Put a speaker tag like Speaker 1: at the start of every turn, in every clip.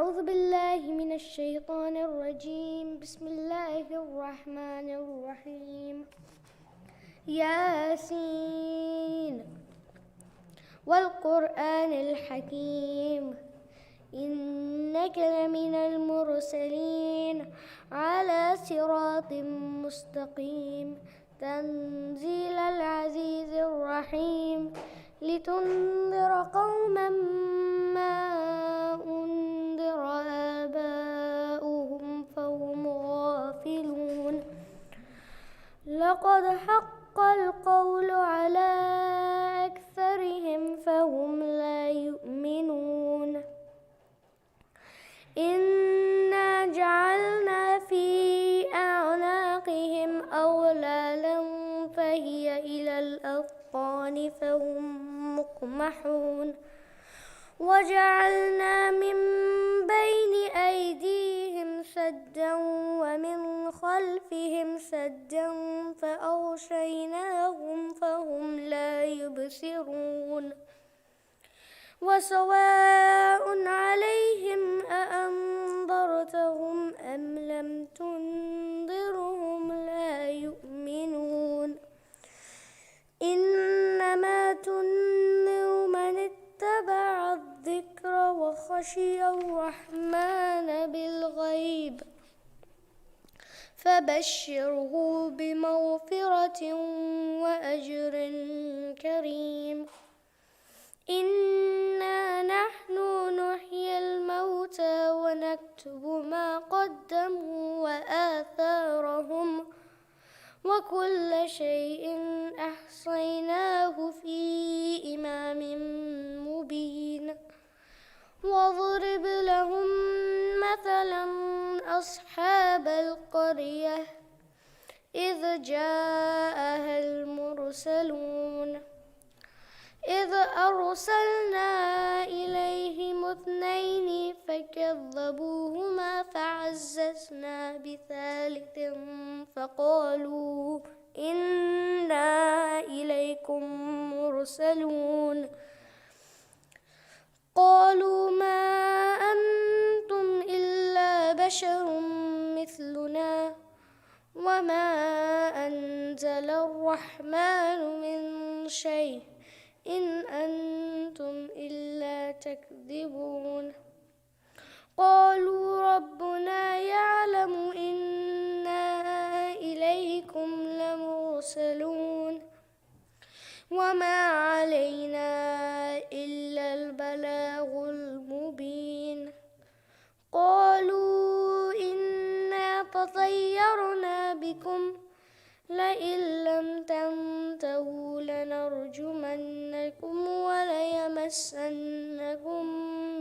Speaker 1: أعوذ بالله من الشيطان الرجيم. بسم الله الرحمن الرحيم. ياسين والقرآن الحكيم إنك لمن المرسلين على صراط مستقيم تنزيل العزيز الرحيم لتنذر قوما ما أنذر آباؤهم فهم غافلون. لقد حق القول على أكثرهم فهم لا يؤمنون. إنا جعلنا في أعناقهم أغلالا فهي إلى الأذقان فهم مقمحون. وجعلنا من بين أيديهم سدا ومن خلفهم سدا فأغشيناهم فهم لا يبصرون. وسواء عليهم أأنذرتهم أم لم تنذرهم لا يؤمنون. إنما تنذر من اتبع الذكر وخشي الرحمن بالغيب فبشره بمغفرة وأجر كريم. إنا نحن نحيي الموتى ونكتب ما قدموا وآثارهم وكل شيء أحصيناه في إمام مبين. واضرب لهم مثلا أصحاب القرية إذ جاءها المرسلون إذ أرسلنا إليهم اثنين فكذبوهما فعززنا بثالث فقالوا إنا إليكم مرسلون. قالوا ما أنتم إلا بشر مثلنا وما أنزل الرحمن من شيء إن أنتم إلا تكذبون. قالوا ربنا يعلم إنا إليكم لمرسلون وما علينا إلا البلاغ المبين. قالوا إنا تطيرنا بكم لئن لم تنتهوا لنرجمنكم وليمسنكم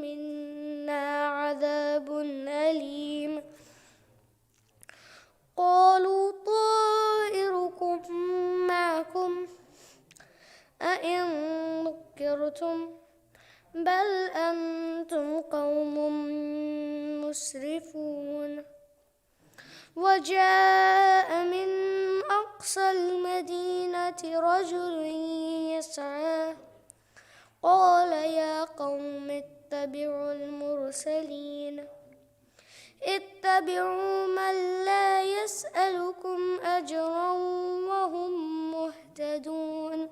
Speaker 1: منا عذاب أليم. قالوا طائركم معكم أئن ذكرتم بل أنتم قوم مسرفون. وجاء من أقصى المدينة رجل يسعى قال يا قوم اتبعوا المرسلين اتبعوا من لا يسألكم أجرا وهم مهتدون.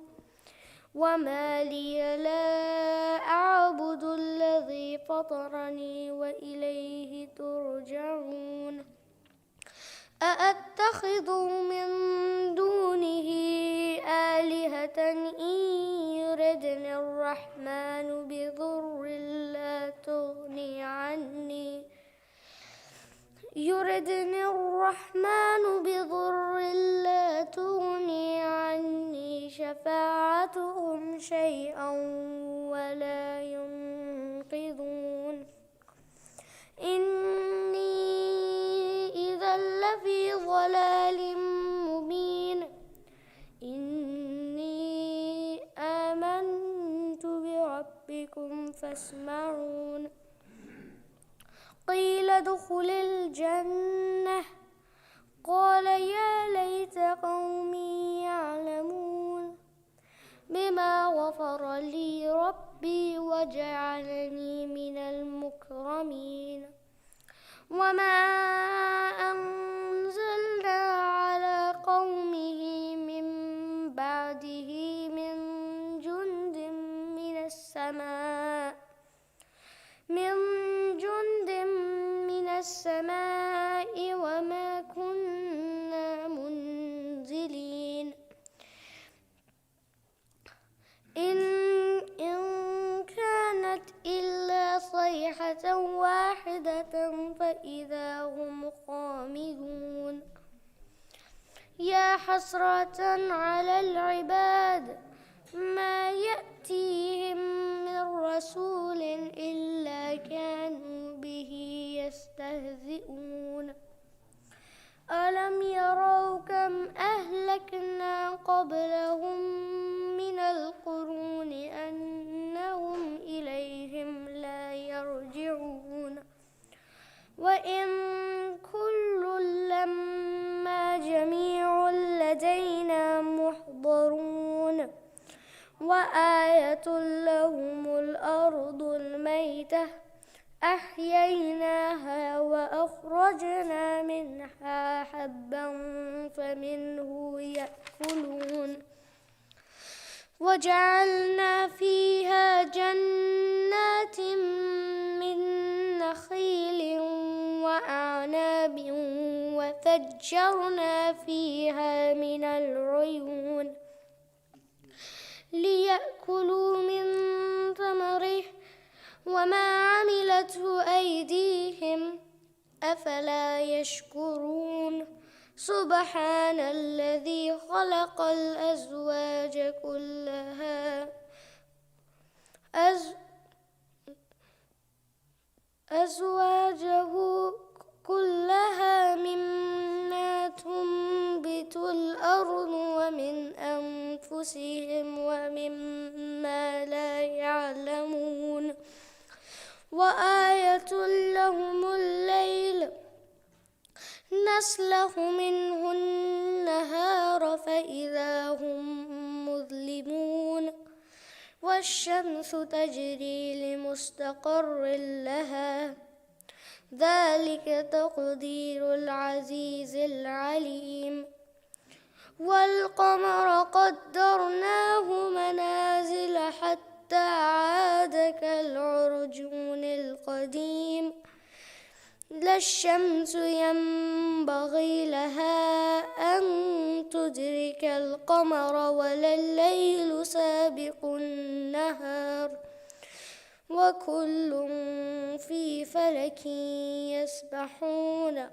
Speaker 1: وما لي لا أعبد الذي فطرني وإليه ترجعون. أأتخذ من دونه آلهة إن يردني الرحمن بضر لا تغني عني شفاعتهم شيئا ولا ينقذون. إني إذا لفي ضلال مبين. إني آمنت بربكم فاسمعون. قيل ادخل الجنة قال يا ليت قومي يعلمون بما غفر لي ربي وجعلني من المكرمين. وما أنزلنا على قومه من بعده من جند من السماء وما كنا منزلين. إن كانت إلا صيحة واحدة فإذا هم خامدون. يا حسرة على العباد ما يأتيهم من رسول إلا كانوا به يستهزئون. ألم يروا كم أهلكنا قبلهم من القرون أنهم إليهم لا يرجعون. وإن كل لما جميع لدينا محضرون. وآية لهم الأرض الميتة أحييناها وأخرجنا منها حبا فمنه يأكلون. وجعلنا فيها جنات من نخيل وأعناب وفجرنا فيها من العيون ليأكلوا من ثمره وما عملته أيديهم أفلا يشكرون. سبحان الذي خلق الأزواج كلها أزواجه كلها مما تنبت الأرض ومن أنفسهم ومما لا يعلمون. وآية لهم الليل نسلخ منه النهار فإذا هم مظلمون. والشمس تجري لمستقر لها ذلك تقدير العزيز العليم. والقمر قدرناه منازل حتى عاد كالعرجون القديم. لا الشمس ينبغي لها أن تدرك القمر ولا الليل سابق النهار وكل في فلك يسبحون.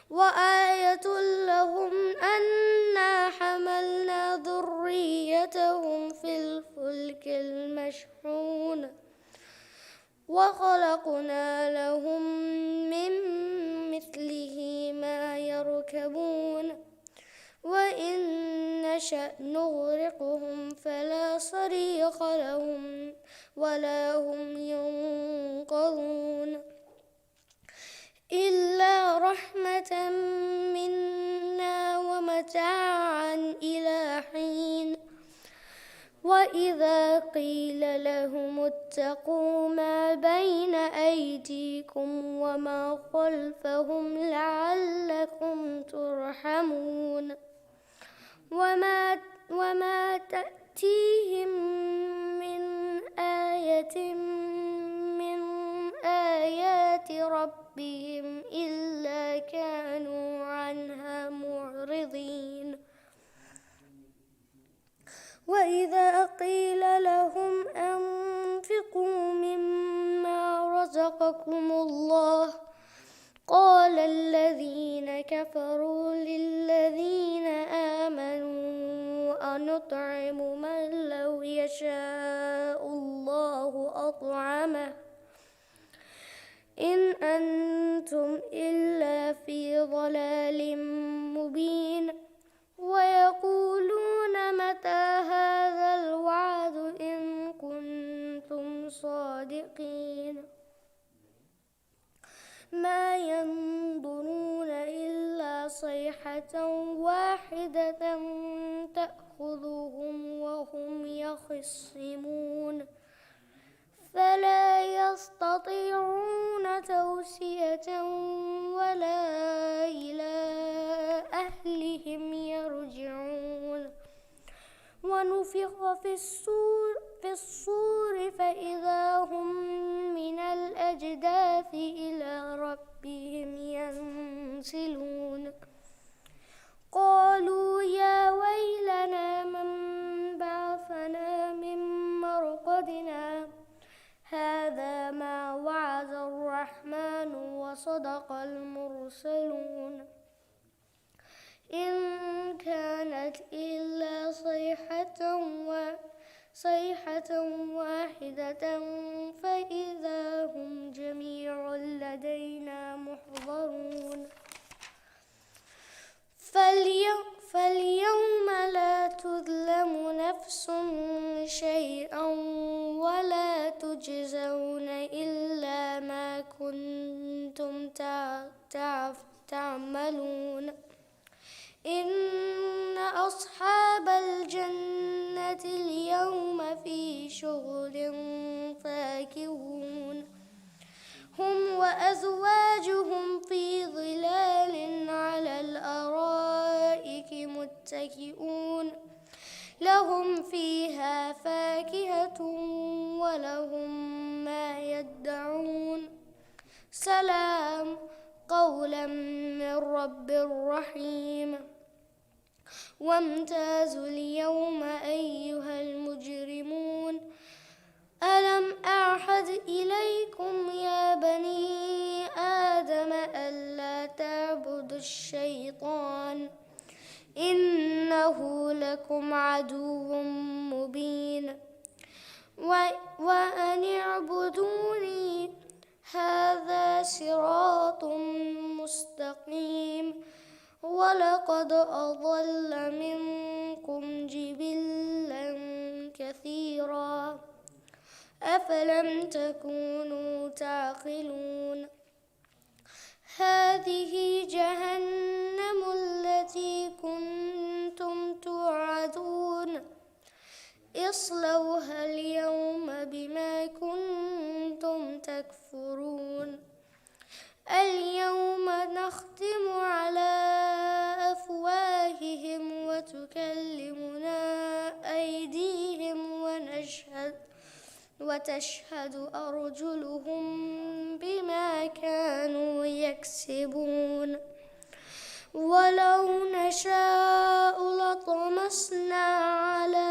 Speaker 1: وآية لهم أنا حملنا ذريتهم في الفلك المشحون وخلقنا لهم من مثله ما يركبون. وإن نشأ نغرقهم فلا صريخ لهم ولا هم ينقذون. إلا رحمة منا ومتاعا إلى حين. وإذا قيل لهم اتقوا ما بين أيديكم وما خلفهم لعلكم ترحمون. وما تأتيهم من آية من آيات ربهم إلا كانوا عنها معرضين. وإذا قيل لهم أنفقوا مما رزقكم الله قال الذين كفروا للذين آمنوا أنطعم من لو يشاء الله أطعمه إن أنتم إلا في ضلال مبين. ويقولون متى هذا الوعد إن كنتم صادقين. ما ينظرون إلا صيحة واحدة تأخذهم وهم يخصمون فلا يستطيعون توصية ولا إلى أهلهم يرجعون ونفخ في الصور فإذا هم من الأجداث إلى ربهم ينسلون قالوا يا ويلنا من بعثنا من مرقدنا هذا ما وعد الرحمن وصدق المرسلون إن كانت إلا صيحة واحدة فإذا هم جميع لدينا محضرون فاليوم لا تظلم نفس شيئا ولا تجزون إلا ما كنتم تعملون إن أصحاب الجنة اليوم في شغل فاكهون هم وأزواجهم في ظلال على الأرائك متكئون لهم فيها فاكهة ولهم ما يدعون سلام قولا من رب رحيم وامتازوا اليوم أيها المجرمون ألم أعهد إليكم يا بني آدم ألا تعبدوا الشيطان إنه لكم عدو مبين وأن اعبدوني هذا صراط مستقيم ولقد أضل منكم جبلا كثيرا أفلم تكونوا تعقلون هذه جهنم التي كنتم توعدون اصلوها اليوم بما كنتم تكفرون اليوم نختم على أفواههم وتكلمنا أيديهم وتشهد أرجلهم بما كانوا يكسبون ولو نشاء لطمسنا على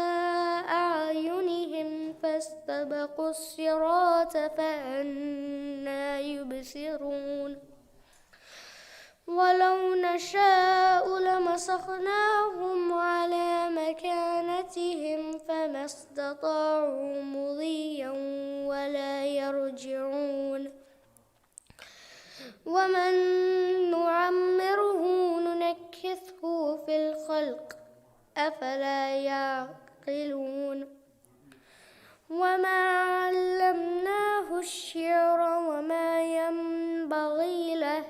Speaker 1: أعينهم فاستبقوا الصراط فأنى يبصرون ولو نشاء لمسخناهم على مكانتهم فما استطاعوا مضيا ولا يرجعون ومن نعمره ننكثه في الخلق أفلا يعقلون وما علمناه الشعر وما ينبغي له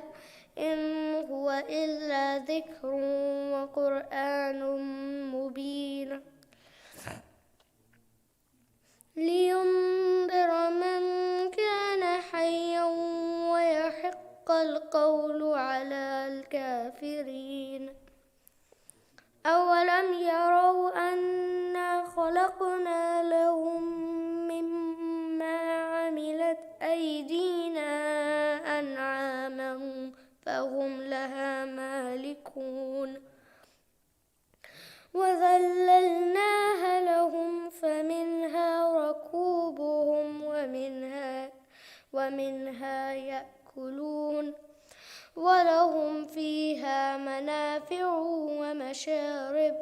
Speaker 1: إن هو إلا ذكر وقرآن مبين لينذر من كان حيا ويحق القول على الكافرين أولم يروا أنا خلقنا لهم مما عملت أيدينا أنعاما فهم لها مالكون وذللناها لهم فمنها ركوبهم ومنها يأكلون ولهم فيها منافع ومشارب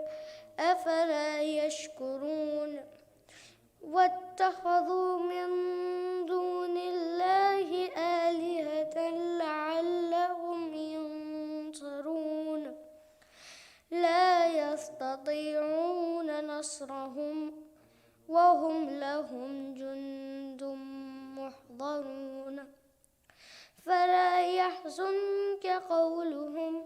Speaker 1: أفلا يشكرون واتخذوا من دون الله آلهة لعلهم ينصرون لا يستطيعون نصرهم وهم لهم جند محضرون فلا يحزنك قولهم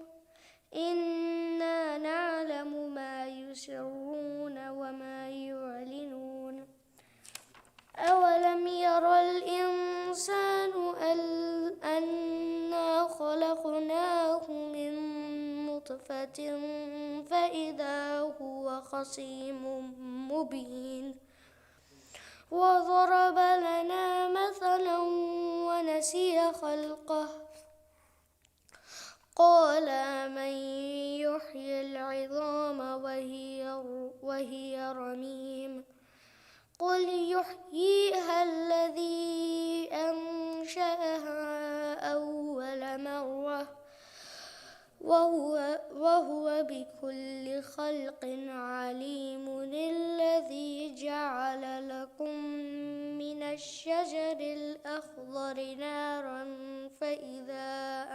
Speaker 1: إنا نعلم ما يسرون وما يعلنون خصيم مبين وضرب لنا مثلا ونسي خلقه قال من يحيي العظام وهي رميم قل يحييها الذي أنشأها أول مرة وهو بكل خلق عليم الذي جعل لكم من الشجر الأخضر نارا فإذا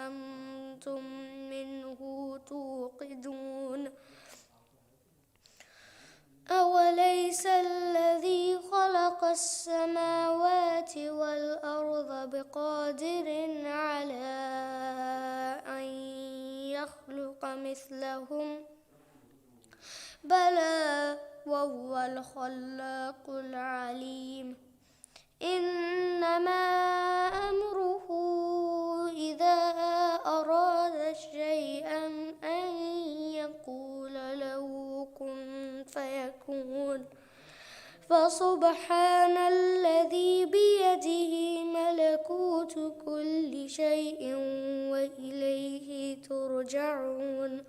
Speaker 1: أنتم منه توقدون أوليس الذي خلق السماوات والأرض بقادر على أن يخلق مثلهم بلى وهو الخلاق العليم إنما أمره إذا أراد شيئا أن يقول له كن فيكون فسبحان الذي بيده ملكوت كل شيء وإليه ترجعون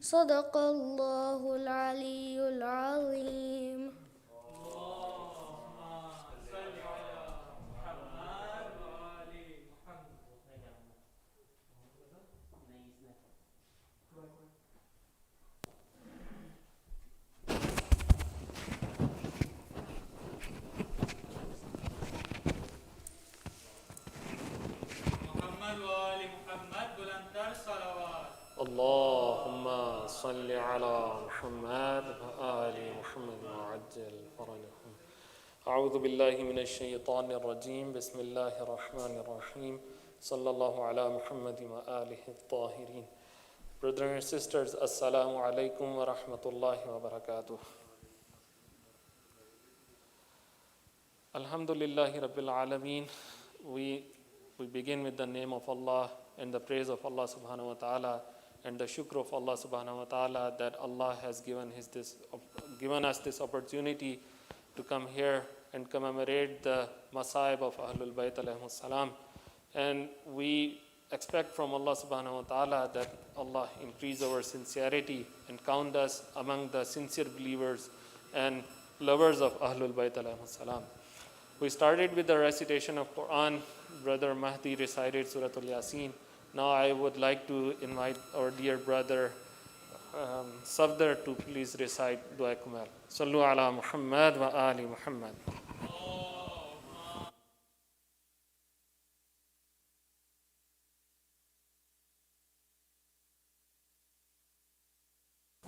Speaker 1: صدق الله العلي العظيم.
Speaker 2: اللهم صل على محمد وآل محمد وعجل فرجهم. أعوذ بالله من الشيطان الرجيم. بسم الله الرحمن الرحيم. صلى الله على محمد وآله الطاهرين. Brothers and sisters, Assalamu alaikum wa rahmatullahi wa barakatuh. Alhamdulillahi Rabbil Alameen. We begin with the name of Allah and the praise of Allah subhanahu wa ta'ala and the shukr of Allah subhanahu wa ta'ala that Allah has given us this opportunity to come here and commemorate the Masaib of Ahlul Bayt alayhimus salam. And we expect from Allah subhanahu wa ta'ala that Allah increase our sincerity and count us among the sincere believers and lovers of Ahlul Bayt alayhimus salam. We started with the recitation of Quran. Brother Mahdi recited Surah Yaseen. Now I would like to invite our dear brother Safdar to please recite Dua Kumayl. Sallu ala Muhammad wa ali Muhammad.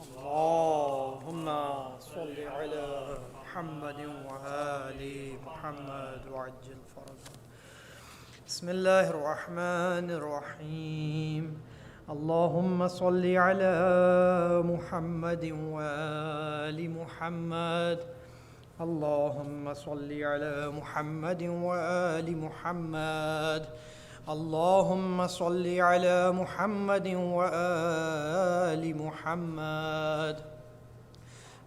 Speaker 3: Allahumma salli ala Muhammadin wa ali Muhammad wa ajil faraj. بسم الله الرحمن الرحيم اللهم صل على محمد وآل محمد اللهم صل على محمد وآل محمد اللهم صل على محمد وآل محمد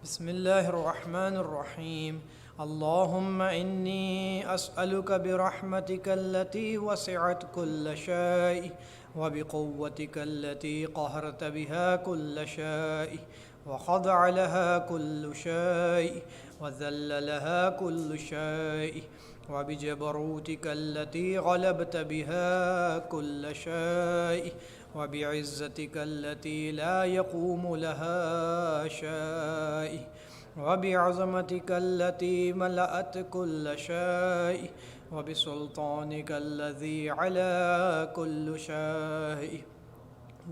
Speaker 3: بسم الله الرحمن الرحيم اللهم إني أسألك برحمتك التي وسعت كل شيء وبقوتك التي قهرت بها كل شيء وخضع لها كل شيء وذل لها كل شيء وبجبروتك التي غلبت بها كل شيء وبعزتك التي لا يقوم لها شيء وبعظمتك التي ملأت كل شيء وبسلطانك الذي على كل شيء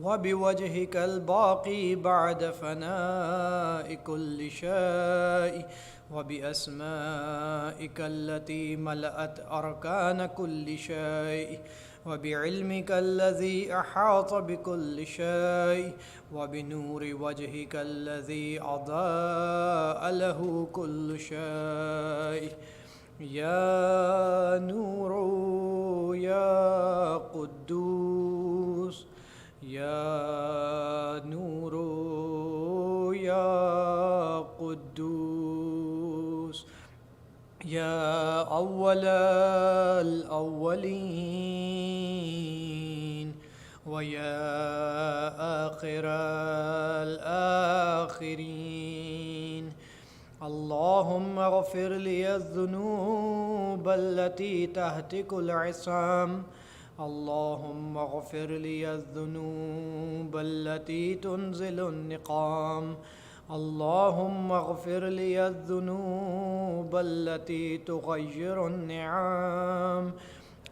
Speaker 3: وبوجهك الباقي بعد فناء كل شيء وبأسمائك التي ملأت أركان كل شيء وبعلمك الذي أحاط بكل شيء وبنور وجهك الذي أضاء له كل شيء يا نور يا قدوس يا نور يا قدوس يا أول الأولين ويا آخر الآخرين. اللهم اغفر لي الذنوب التي تهتك العصام. اللهم اغفر لي الذنوب التي تنزل النقام. اللهم اغفر لي الذنوب التي تغير النعام.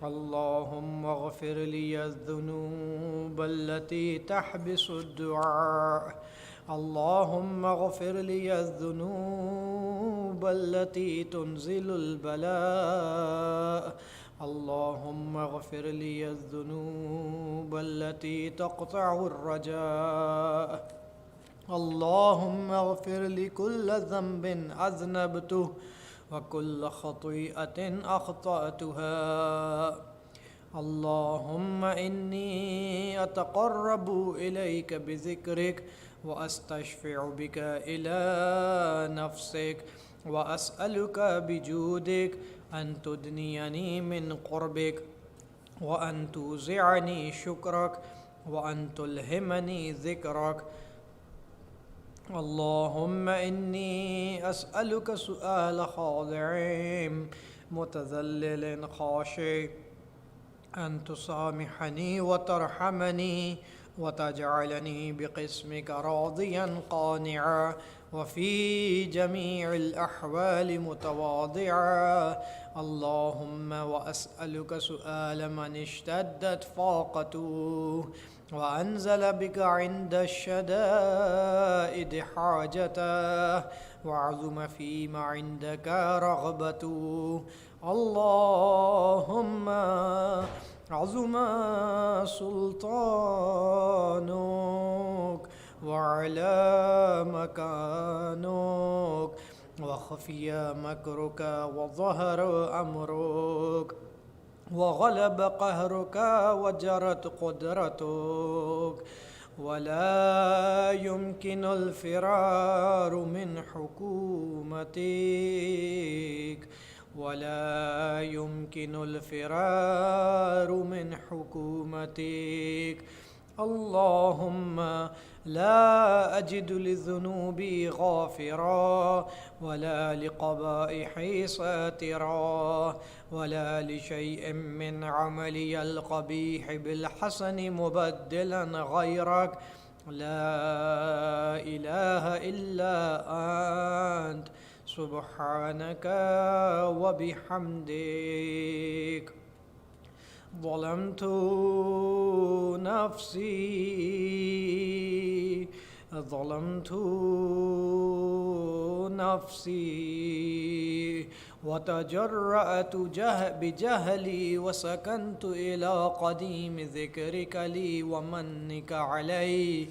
Speaker 3: اللهم اغفر لي الذنوب التي تحبس الدعاء. اللهم اغفر لي الذنوب التي تنزل البلاء. اللهم اغفر لي الذنوب التي تقطع الرجاء. اللهم اغفر لي كل ذنب أذنبته وكل خطيئة أخطأتها. اللهم إني أتقرب إليك بذكرك وأستشفع بك إلى نفسك وأسألك بجودك أن تدنيني من قربك وأن توزعني شكرك وأن تلهمني ذكرك. اللهم إني أسألك سؤال خاضع متذلل خاشع أن تسامحني وترحمني وتجعلني بقسمك راضيا قانعا وفي جميع الأحوال متواضعا. اللهم وأسألك سؤال من اشتدت فاقته وأنزل بك عند الشدائد حاجته وعظم فيما عندك رغبته. اللهم عظم سلطانك وعلى مكانك وخفي مكرك وظهر أمرك وغلب قهرك وجرت قدرتك ولا يمكن الفرار من حكومتك ولا يمكن الفرار من حكومتك. اللهم لا أجد لذنوبي غافرا ولا لقبائحي ساترا ولا لشيء من عملي القبيح بالحسن مبدلا غيرك. لا إله إلا أنت سبحانك وبحمدك. ظلمت نفسي وتجرأت بجهلي وسكنت إلى قديم ذكرك لي ومنك علي.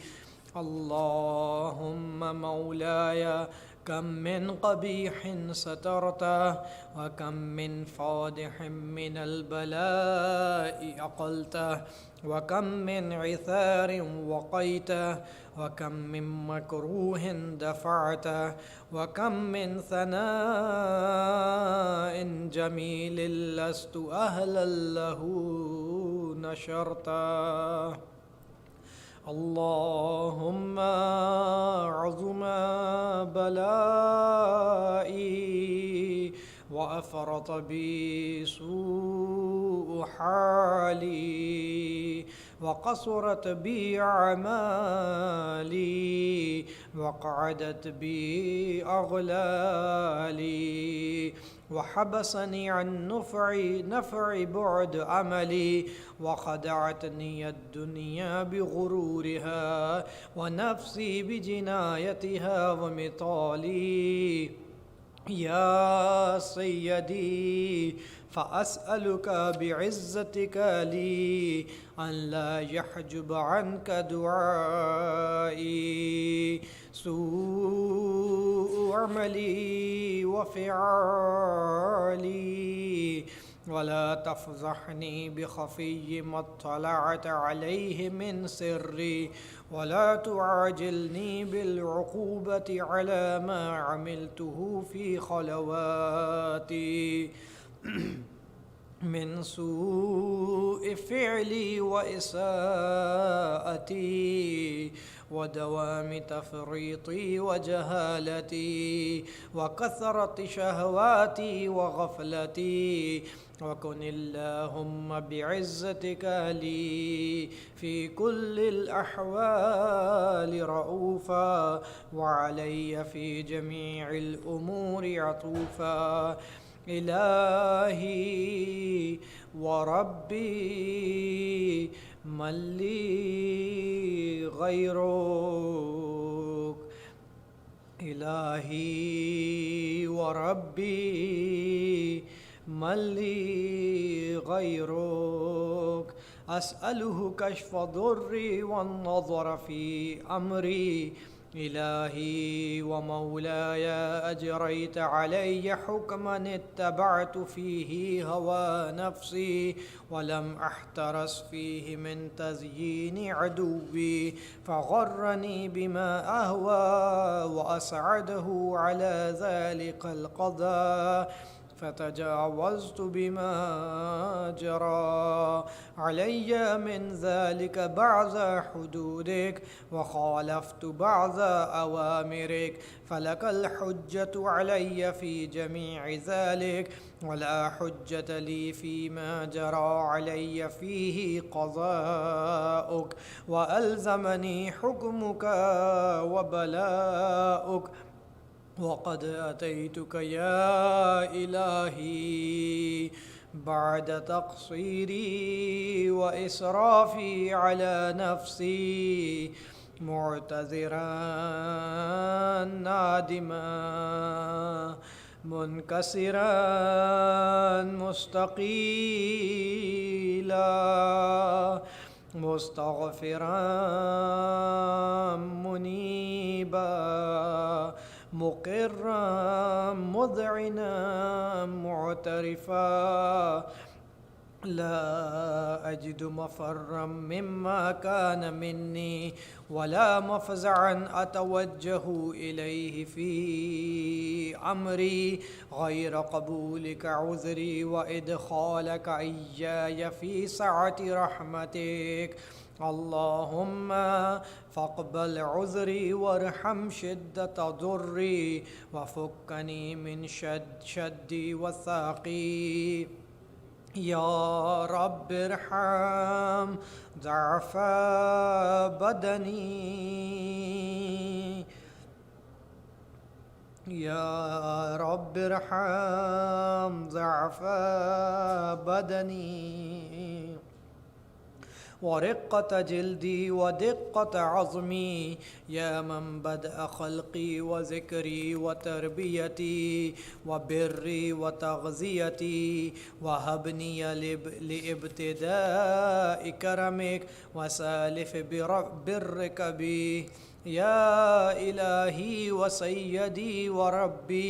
Speaker 3: اللهم مولاي كم من قبيح سترته وكم من فادح من البلاء أقلته وكم من عثار وقيته وكم من مكروه دفعته وكم من ثناء جميل لست أهلا له نشرته. اللهم عظم بلائي وأفرط بي سوء حالي وقصرت بي أعمالي وقعدت بي أغلالي وحبسني عن نفع بعد عملي وخدعتني الدنيا بغرورها ونفسي بجنايتها ومطالي. يا سيدي فأسألك بعزتك لي أن لا يحجب عنك دعائي سوء عملي وفعالي ولا تفضحني بخفي ما اطلعت عليه من سري ولا تعاجلني بالعقوبة على ما عملته في خلواتي من سوء فعلي وإساءتي ودوام تفريطي وجهالتي وكثرة شهواتي وغفلتي وكن اللهم بعزتك لي في كل الأحوال رؤوفا وعلي في جميع الأمور عطوفا إلهي وربي من لي غيرك إلهي وربي من لي غيرك أسأله كشف ضري والنظر في أمري إلهي ومولاي أجريت علي حكما اتبعت فيه هوى نفسي ولم أحترس فيه من تزيين عدوي فغرني بما أهوى وأسعده على ذلك القضاء فتجاوزت بما جرى علي من ذلك بعض حدودك وخالفت بعض أوامرك فلك الحجة علي في جميع ذلك ولا حجة لي فيما جرى علي فيه قضاؤك وألزمني حكمك وبلاؤك وقد أتيتك يا إلهي بعد تقصيري وإسرافي على نفسي معتذرا نادما منكسرا مستقيلا مستغفرا منيبا مقرا مذعنا معترفا لا أجد مفرا مما كان مني ولا مفزعا أتوجه إليه في أمري غير قبولك عذري وإدخالك إياي في سعة رحمتك اللهم فاقبل عذري وارحم شدة ضري وفكني من شدي وثاقي يا رب ارحم ضعف بدني يا رب ارحم ضعف بدني ورقة جلدي ودقة عظمي يا من بدأ خلقي وذكري وتربيتي وبري وتغذيتي وهبني لابتداء كرمك وسالف برك بي يا إلهي وسيدي وربي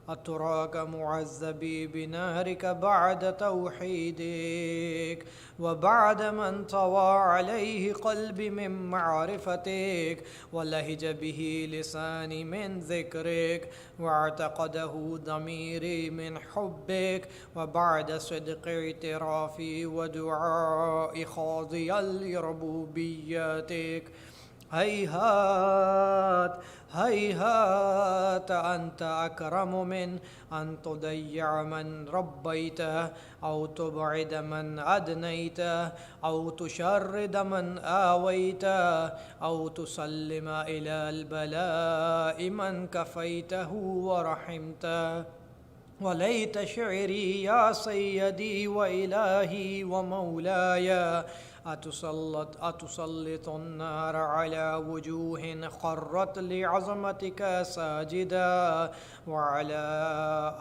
Speaker 3: أتراك معذبي بنارك بعد توحيدك وبعد من طوى عليه قلبي من معرفتك ولهج به لساني من ذكرك واعتقده ضميري من حبك وبعد صدق اعترافي ودعائي خاضيا لربوبيتك هيهات هيهات أنت أكرم من أن تضيع من ربيته أو تبعد من أدنيته أو تشرد من آويته أو تسلم إلى البلاء من كفيته ورحمته وليت شعري يا سيدي وإلهي ومولاي أتسلط النار على وجوه خرت لعظمتك ساجدا وعلى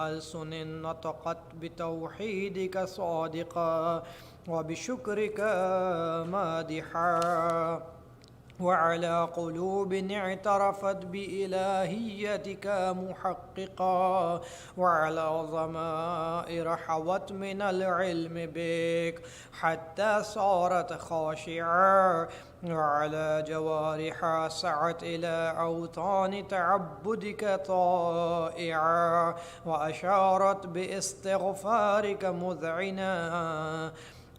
Speaker 3: ألسن نطقت بتوحيدك صادقا وبشكرك مادحا وعلى قلوب اعترفت بإلهيتك محققا، وعلى ضمائر حوت من العلم بك حتى صارت خاشعة، وعلى جوارح سعت إلى أوطان تعبدك طائعة، وأشارت باستغفارك مذعنا.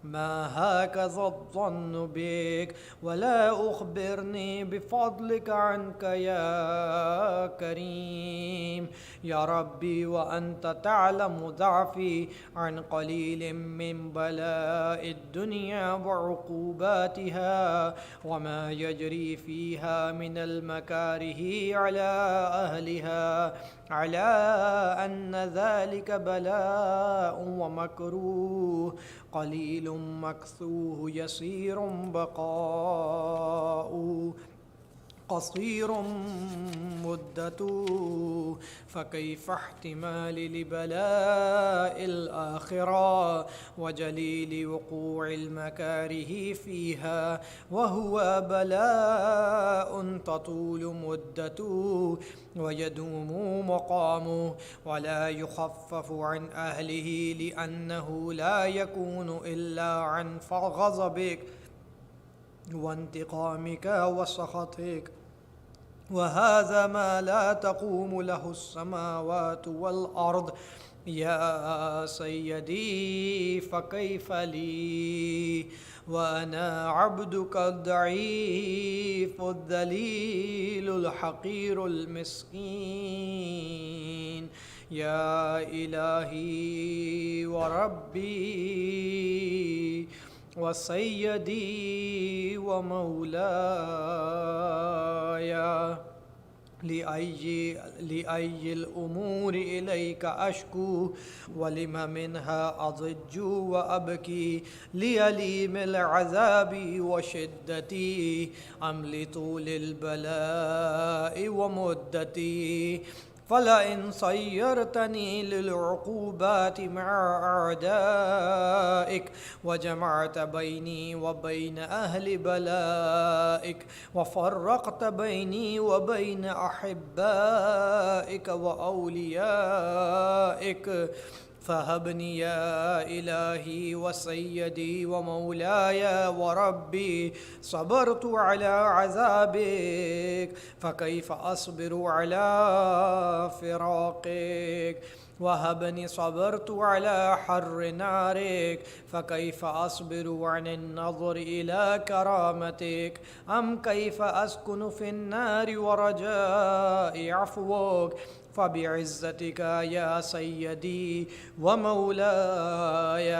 Speaker 3: ما هكذا الظن بك، ولا أخبرني بفضلك عنك يا كريم. يا ربي وأنت تعلم ضعفي عن قليل من بلاء الدنيا وعقوباتها وما يجري فيها من المكاره على أهلها، على أن ذلك بلاء ومكروه قليل مكثوه يسير بقاء قصير مدته، فكيف احتمال لبلاء الآخرة وجليل وقوع المكاره فيها وهو بلاء تطول مدته ويدوم مقامه ولا يخفف عن أهله، لأنه لا يكون إلا عن غضبك وانتقامك وسخطك، وهذا ما لا تقوم له السماوات والأرض. يا سيدي فكيف لي وأنا عبدك الضعيف الذليل الحقير المسكين. يا إلهي وربي وسيدي ومولاي، لأي الأمور إليك أشكو، ولم منها أضج وأبكي، ليليم العذاب وشدتي أم لطول البلاء ومدتي؟ فلئن صيرتني للعقوبات مع أعدائك وجمعت بيني وبين أهل بلائك وفرقت بيني وبين أحبائك وأوليائك، فهبني يا إلهي وسيدي ومولاي وربي. صبرت على عذابك فكيف أصبر على فراقك؟ وهبني صبرت على حر نارك فكيف أصبر عن النظر إلى كرامتك؟ أم كيف أسكن في النار ورجاء عفوك؟ فبعزتك يا سيدي ومولاي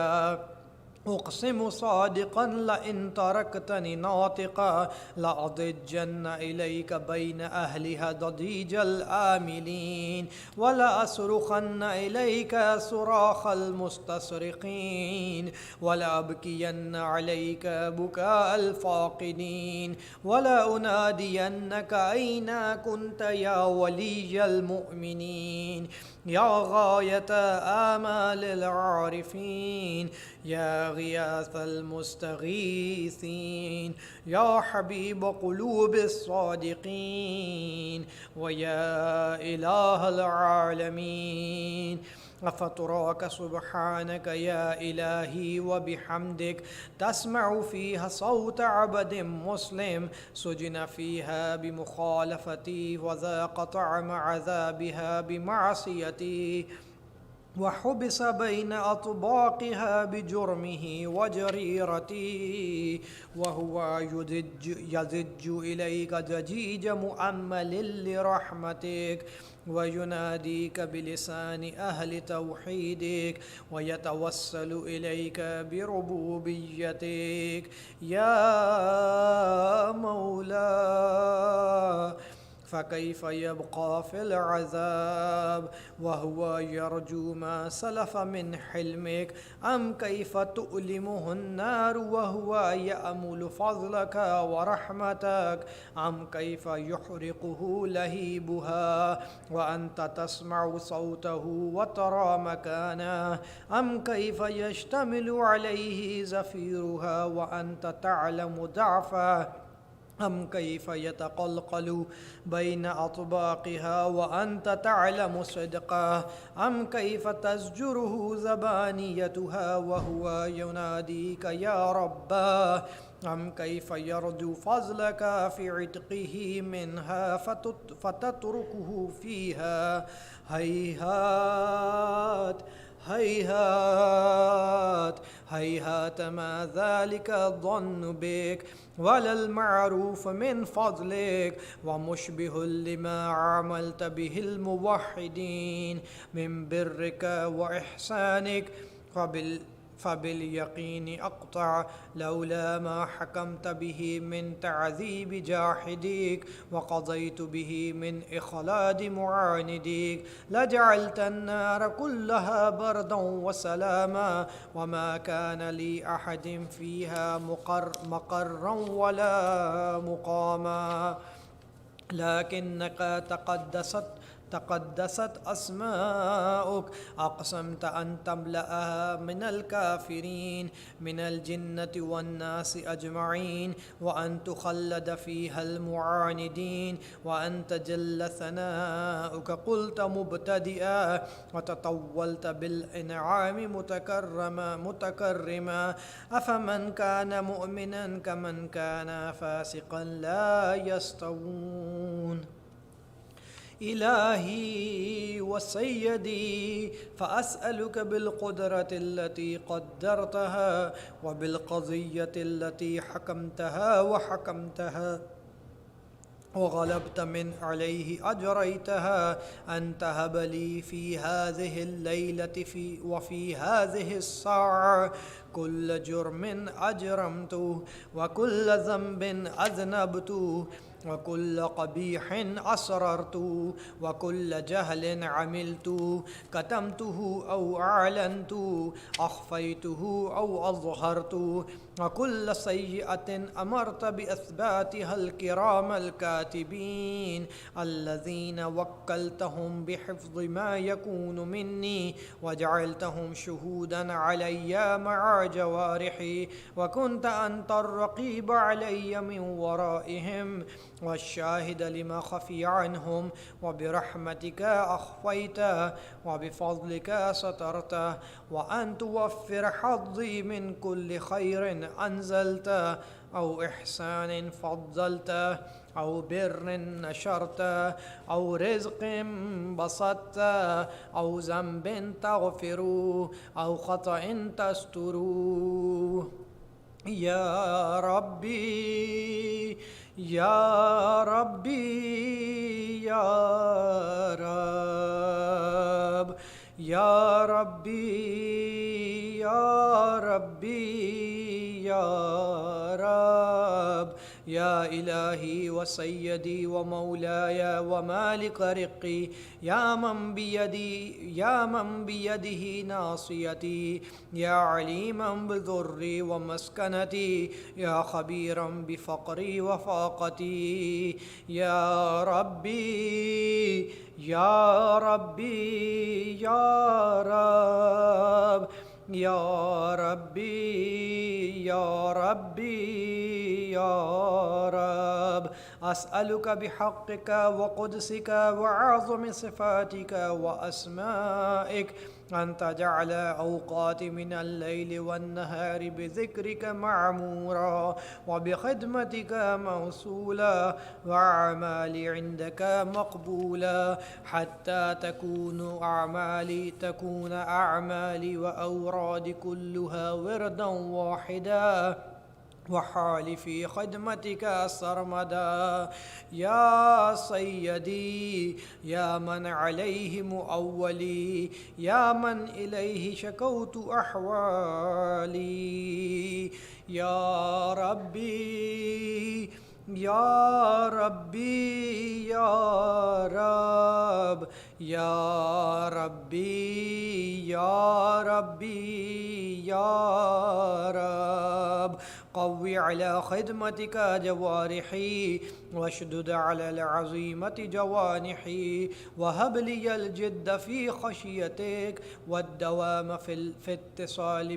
Speaker 3: أقسم صادقا لئن تركتني ناطقا لأضجن إليك بين أهلها ضجيج الآملين، ولأصرخن إليك صراخ المستصرخين، ولأبكين عليك بكاء الفاقدين، ولا أنادينك أين كنت يا ولي المؤمنين، يا غاية آمال العارفين، يا غياث المستغيثين، يا حبيب قلوب الصادقين، ويا إله العالمين. أفتراك سبحانك يا إلهي وبحمدك تسمع فيها صوت عبد مسلم سجن فيها بمخالفتي وذاق طعم عذابها بمعصيتي وحبس بين أطباقها بجرمه وجريرته، وهو يزج إليك زجيج مؤمل لرحمتك ويناديك بلسان أهل توحيدك ويتوسل إليك بربوبيتك. يا مولاي فكيف يبقى في العذاب وهو يرجو ما سلف من حلمك؟ أم كيف تؤلمه النار وهو يأمل فضلك ورحمتك؟ أم كيف يحرقه لهيبها وأنت تسمع صوته وترى مكانه؟ أم كيف يشتمل عليه زفيرها وأنت تعلم ضعفه؟ أم كيف يتقلقل بين أطباقها وأنت تعلم صدقه أم كيف تزجره زبانيتها وهو يناديك يا رباه أم كيف يرجو فضلك في عتقه منها فتتركه فيها هيهات هيهات هيهات ما ذلك الظن بك ولا المعروف من فضلك ومشبه لما عملت به الموحدين من برك وإحسانك فباليقين أقطع لولا ما حكمت به من تعذيب جاحديك وقضيت به من إخلاد معانديك لجعلت النار كلها بردا وسلاما وما كان لي أحد فيها مقرا ولا مقاما لكنك تقدست أسماؤك أقسمت أن تملأها من الكافرين من الجنة والناس أجمعين وأن تخلد فيها المعاندين وأن تجل ثناؤك قلت مبتدئا وتطولت بالإنعام متكرما أفمن كان مؤمنا كمن كان فاسقا لا يستوون إلهي وسيدي فأسألك بالقدرة التي قدرتها وبالقضية التي حكمتها وغلبت من عليه أجريتها أن تهب لي في هذه الليلة وفي هذه الساعة كل جرم أجرمته وكل ذنب أذنبته وكل قبيح أسررت وكل جهل عملت كتمته أو أعلنت أخفيته أو أظهرت وكل سيئة أمرت بإثباتها الكرام الكاتبين الذين وكلتهم بحفظ ما يكون مني وجعلتهم شهودا علي مع جوارحي وكنت أنت الرقيب علي من ورائهم والشاهد لما خفي عنهم وبرحمتك أخفيت وبفضلك سترت وأن توفر حظي من كل خير أنزلت أو إحسان فضلت أو بر نشرت أو رزق بسطت أو ذنب تغفر أو خطأ تستر يا ربي يا ربي يا رب يا ربي يا ربي يا رب يا إلهي وسيدي ومولاي ومالك رقي يا من بيده ناصيتي يا عليما بضري ومسكنتي يا خبيرا بفقري وفاقتي يا ربي يا ربي يا رب يا ربي يا ربي يا رب أسألك بحقك وقدسك وعظم صفاتك وأسمائك أن تجعل أوقات من الليل والنهار بذكرك معمورا وبخدمتك موصولا وأعمالي عندك مقبولا حتى تكون أعمالي وأورادي كلها وردا واحدا وحالي في خدمتك سرمدا يا سيدي يا من عليه مؤولي يا من إليه شكوت أحوالي يا ربي يا ربي يا رب يا ربي يا ربي يا رب قوي على خدمتك جوارحي واشدد على العزيمة جوانحي وهب لي الجد في خشيتك والدوام في اتصال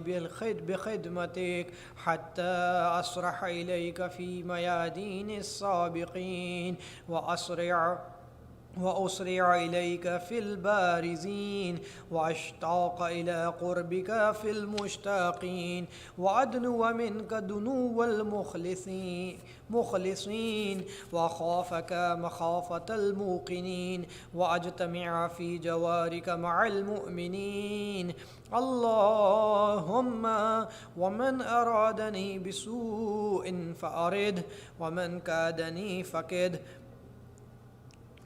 Speaker 3: بخدمتك حتى أسرح إليك في ميادين السابقين وأسرع إليك في البارزين وأشتاق إلى قربك في المشتاقين وأدنو منك دنو المخلصين وأخافك مخافة الموقنين وأجتمع في جوارك مع المؤمنين. اللهم ومن أرادني بسوء فأرده ومن كادني فكده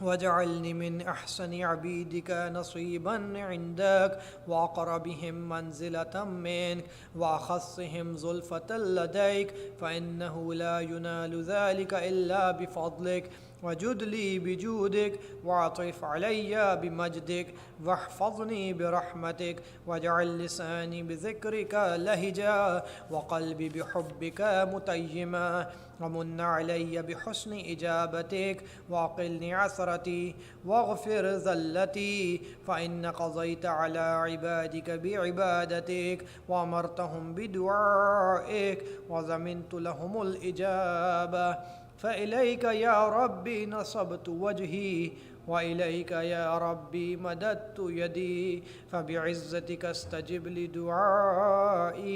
Speaker 3: واجعلني من أحسن عبيدك نصيبا عندك وأقربهم منزلة منك وأخصهم زلفة لديك فإنه لا ينال ذلك إلا بفضلك وجد لي بجودك وعطف علي بمجدك واحفظني برحمتك واجعل لساني بذكرك لهجا وقلبي بحبك متيما ومن علي بحسن إجابتك وأقلني عثرتي واغفر ذلتي فإن قضيت على عبادك بعبادتك وأمرتهم بدعائك وضمنت لهم الإجابة فإليك يا ربي نصبت وجهي وإليك يا ربي مددت يدي فبعزتك استجب لدعائي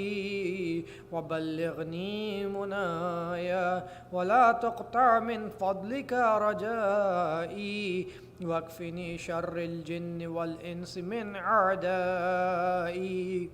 Speaker 3: وبلغني منايا ولا تقطع من فضلك رجائي واكفني شر الجن والإنس من أعدائي.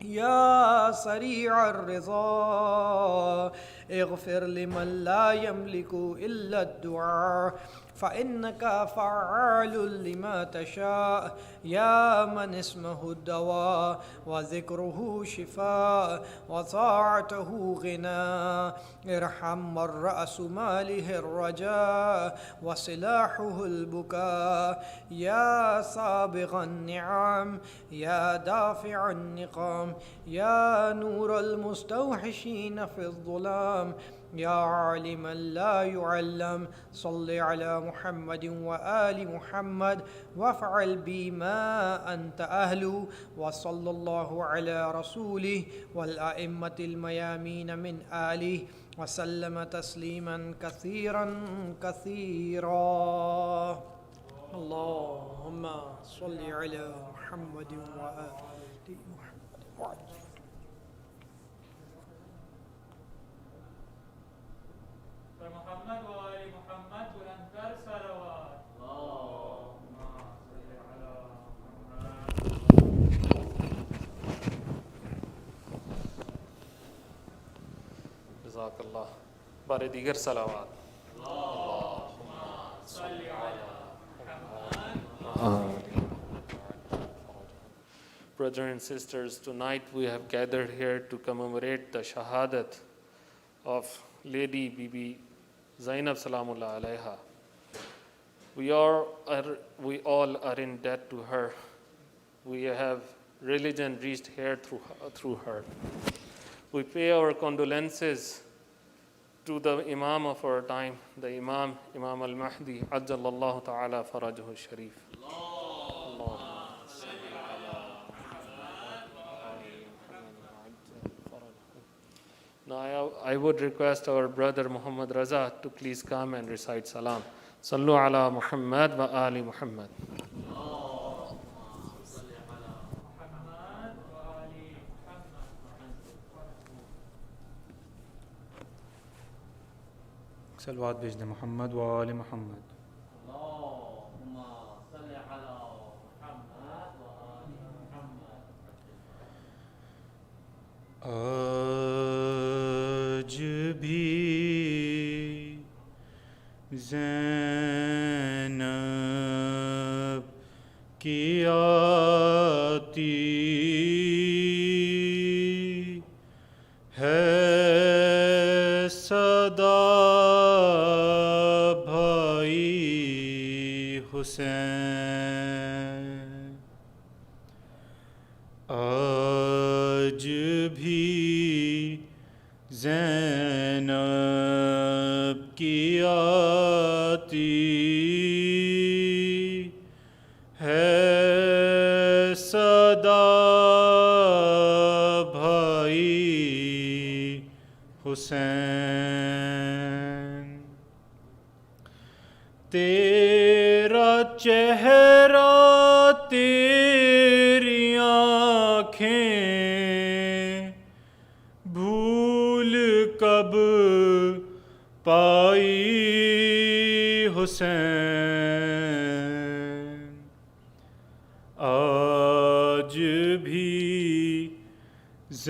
Speaker 3: يا سريع الرضا اغفر لمن لا يملك إلا الدعاء فإنك فعال لما تشاء يا من اسمه الدواء وذكره شفاء وطاعته غنى ارحم من رأس ماله الرجاء وسلاحه البكاء يا سابغ النعم يا دافع النقم يا نور المستوحشين في الظلام يا عالما لا يعلم صل على محمد وآل محمد وافعل بي ما أنت أهل وصلى الله على رسوله والأئمة الميامين من آله وسلم تسليما كثيرا كثيرا. اللهم صل على محمد وآل محمد.
Speaker 4: محمد وآل محمد بلندتر صلوات. اللهم صل على محمد.
Speaker 2: جزاک اللہ. بار دیگر صلوات.
Speaker 4: اللهم صل على محمد.
Speaker 2: Brothers and sisters, tonight we have gathered here to commemorate the shahadat of Lady Bibi Zainab Salamullah Alaiha. We all are in debt to her. We have religion reached here through her. We pay our condolences to the Imam of our time, the Imam Al-Mahdi, Ajjalallahu Ta'ala Farajahu Sharif. Now I would request our brother Muhammad Raza to please come and recite Salaam. Sallu ala Muhammad wa ali Muhammad.
Speaker 5: صلوات بھیج دیں محمد و آل محمد. آج بھی زینب کی آتی ہے صدا بھائی حسین. آج بھی زینب حسین آج بھی زینب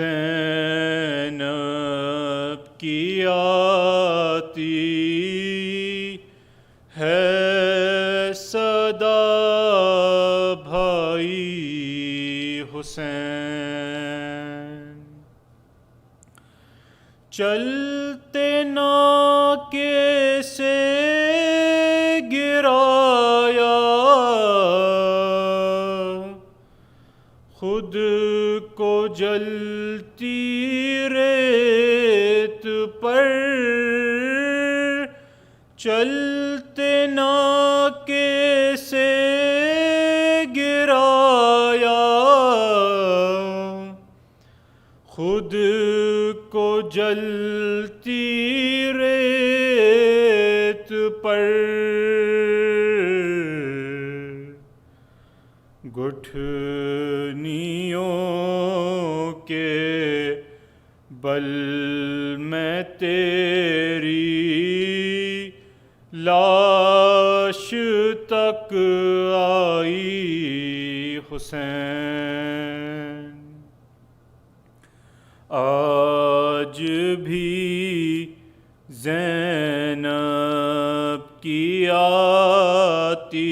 Speaker 5: کی آتی ہے صدا بھائی حسین چلتے ناکے سے گرایا خود کو جلتی ریت پر چلتے ناکے سے گرایا خود کو جلتی ریت پر گٹھنیوں کے بل میں تیری لاش تک آئی حسین آج بھی زینب کی آتی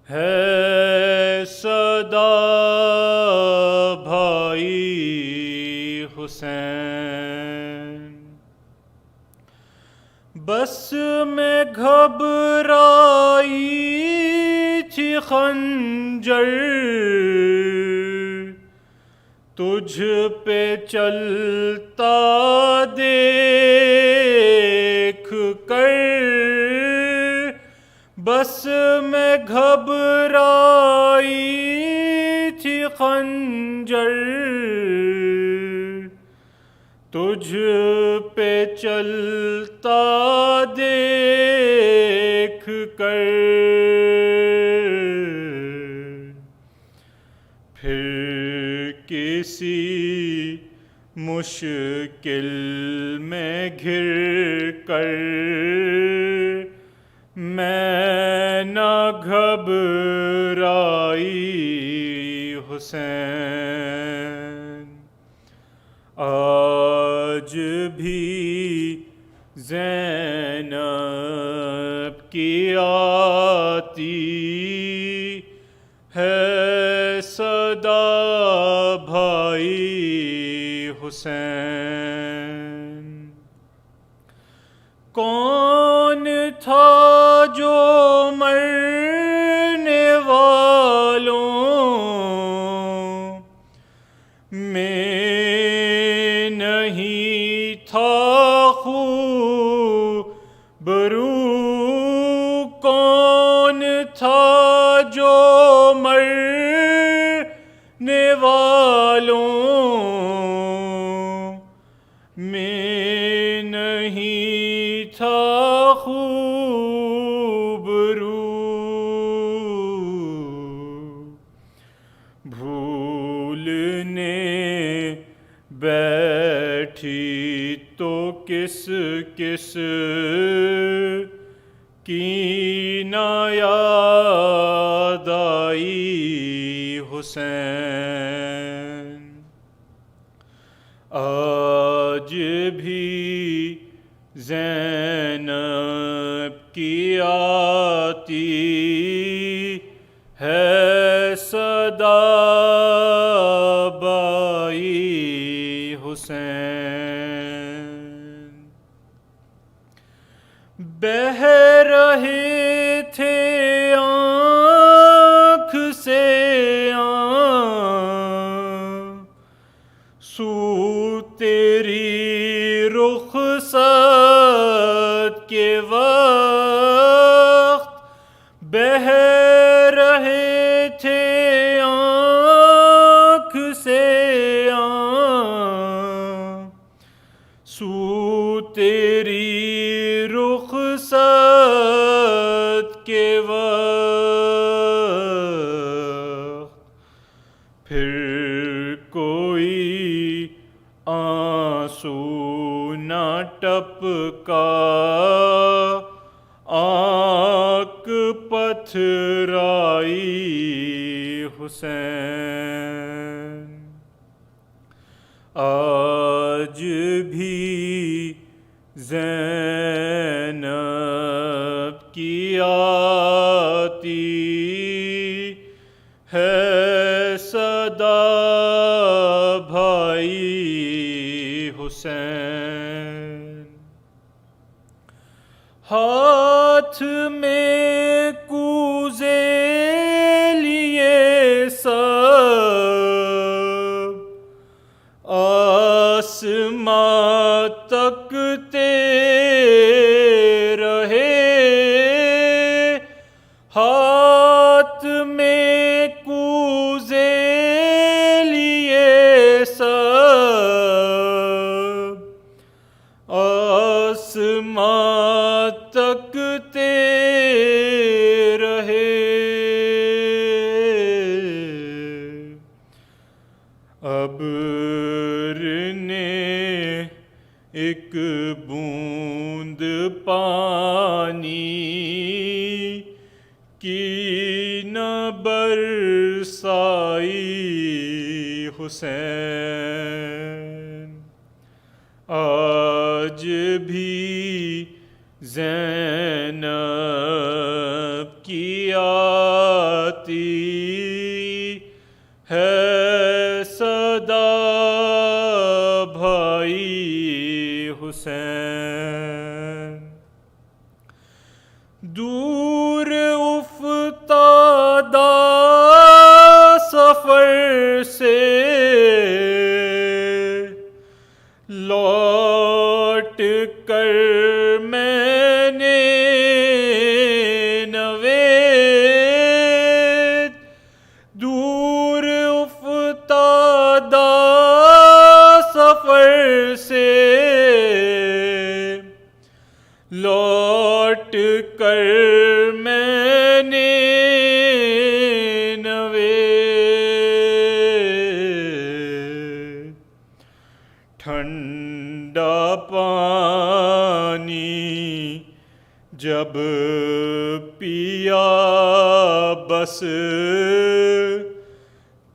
Speaker 5: ہے صدا بھائی حسین بس میں گھبرائی تھی خنجر تجھ پہ چلتا دیکھ کر بس میں گھبرائی تھی خنجر تجھ پہ چلتا دیکھ کر پھر کسی مشکل میں گھر کر میں نہ گھبرائی حسین آج بھی زینب کی آتی ہے صدا بھائی حسین کون تھا جو مرنے والوں میں نہیں تھا خوبرو کون تھا جو مرنے والوں میں نہیں تھا بیٹھی تو کس کس کی نہ یاد آئی حسین آج بھی زینب کی آتی ہے صدا بائی حسین بہہ رہے تھے آنکھ سے آنسو تیری رخصت کے وقت بہہ رہے تھے آنکھ سے آنسو تیری رخصت کے وقت پھر کوئی آنسو نہ ٹپکا ٹھہرائی حسین، آج بھی زینب کی آتی ہے صدا بھائی حسین، ہاتھ میں کوزے لیے سب آسماں تکتے رہے، ہاتھ میں کوزے لیے سب آسماں تکتے رہے، ابر نے ایک بوند پانی کی نہ برسائی حسین، آج بھی زینب کی آتی ہے صدا بھائی حسین، دور افتادہ سفر سے لوٹ کر میں نے نوید، دور افتادہ سفر سے لوٹ کر میں نے نوید، ٹھنڈا پانی جب پیا بس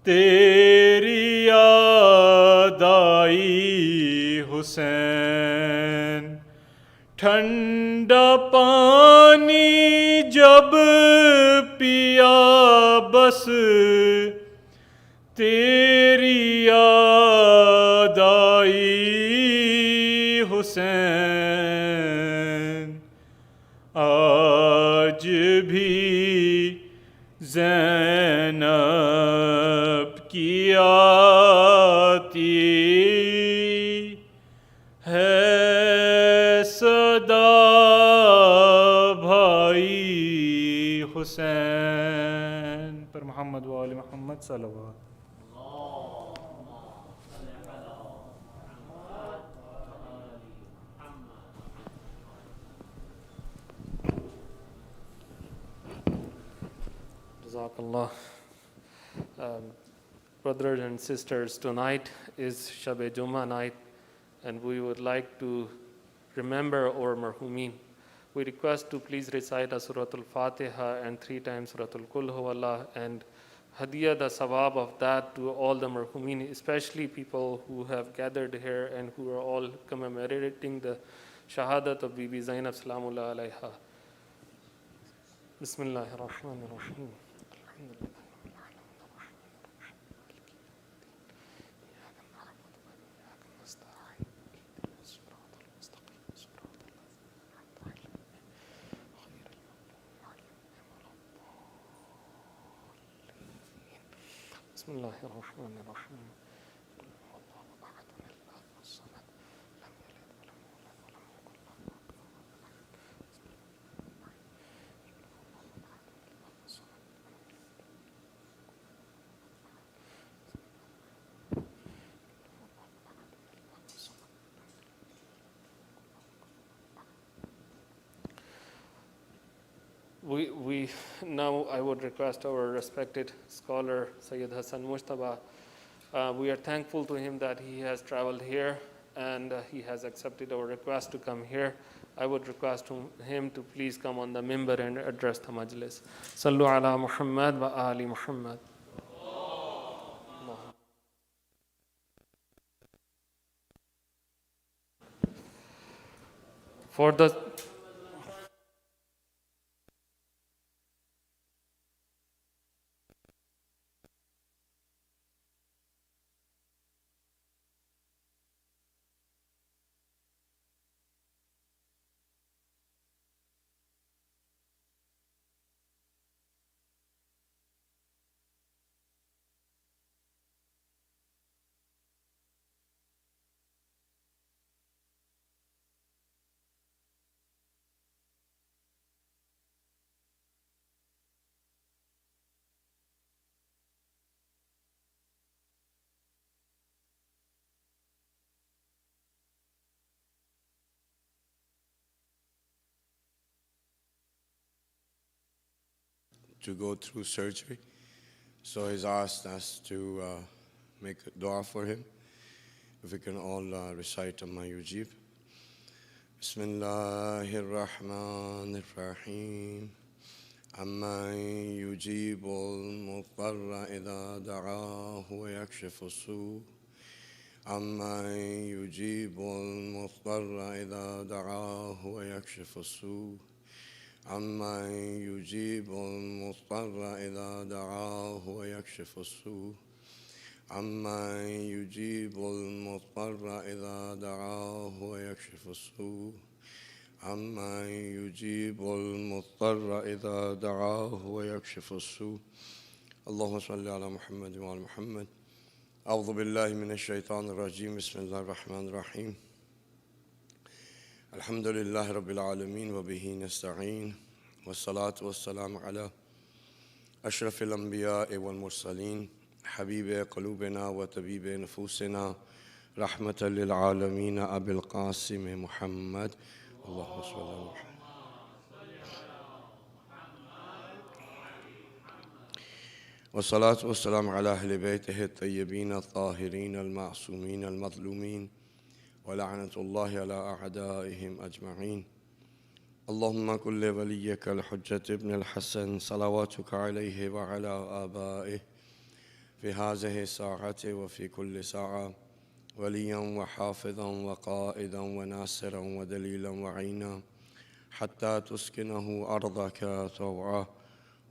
Speaker 5: تیری یاد آئی حسین، ٹھنڈا پانی جب پیا بس تیری یاد آئی حسین، آج بھی زینب کی آتی ہے صدا بھائی حسین، پر محمد و آل محمد صلوات۔
Speaker 2: Jazakallah. Brothers and sisters, tonight is Shab-e Jummah night, and we would like to remember our marhumeen. We request to please recite a Suratul Fatiha and 3 times Suratul Kul Huwallah, and hadiyah the sawab of that to all the marhumeen, especially people who have gathered here and who are all commemorating the shahadat of Bibi Zainab Salamullah alayha. Bismillahir Rahmanir Rahim. Bismillahir Rahmanir Rahim. We now I would request our respected scholar Syed Hassan Mujtaba. We are thankful to him that he has traveled here and he has accepted our request to come here. I would request him to please come on the mimbar and address the majlis. Sallu ala Muhammad wa ali Muhammad. For the
Speaker 6: to go through surgery. So he's asked us to make a dua for him. If we can all recite Amma Yujib. Bismillahir Rahmanir Rahim. Amma yujibul mutarra idha da'ahu wa yakshifu su. Amma yujibul mutarra idha da'ahu wa yakshifu su. عما يجيب المضطر إذا دعاه ويكشف السوء عما يجيب المضطر إذا دعاه ويكشف السوء عما يجيب المضطر إذا دعاه ويكشف السوء اللهم صل على محمد وعلى محمد أعوذ بالله من الشيطان الرجيم بسم الله الرحمن الرحيم الحمد لله رب العالمين وبه نستعين والصلاة والسلام على أشرف الأنبياء والمرسلين حبيب قلوبنا وطبيب نفوسنا رحمة للعالمين أبي القاسم محمد اللهم صل على محمد والصلاة والسلام على أهل بيته الطيبين الطاهرين المعصومين المظلومين ولعنة الله على أعدائهم أجمعين اللهم كن لوليك الحجة ابن الحسن صلواتك عليه وعلى آبائه في هذه الساعة وفي كل ساعة وليا وحافظا وقائدا وناصرا ودليلا وعينا حتى تسكنه أرضك طوعا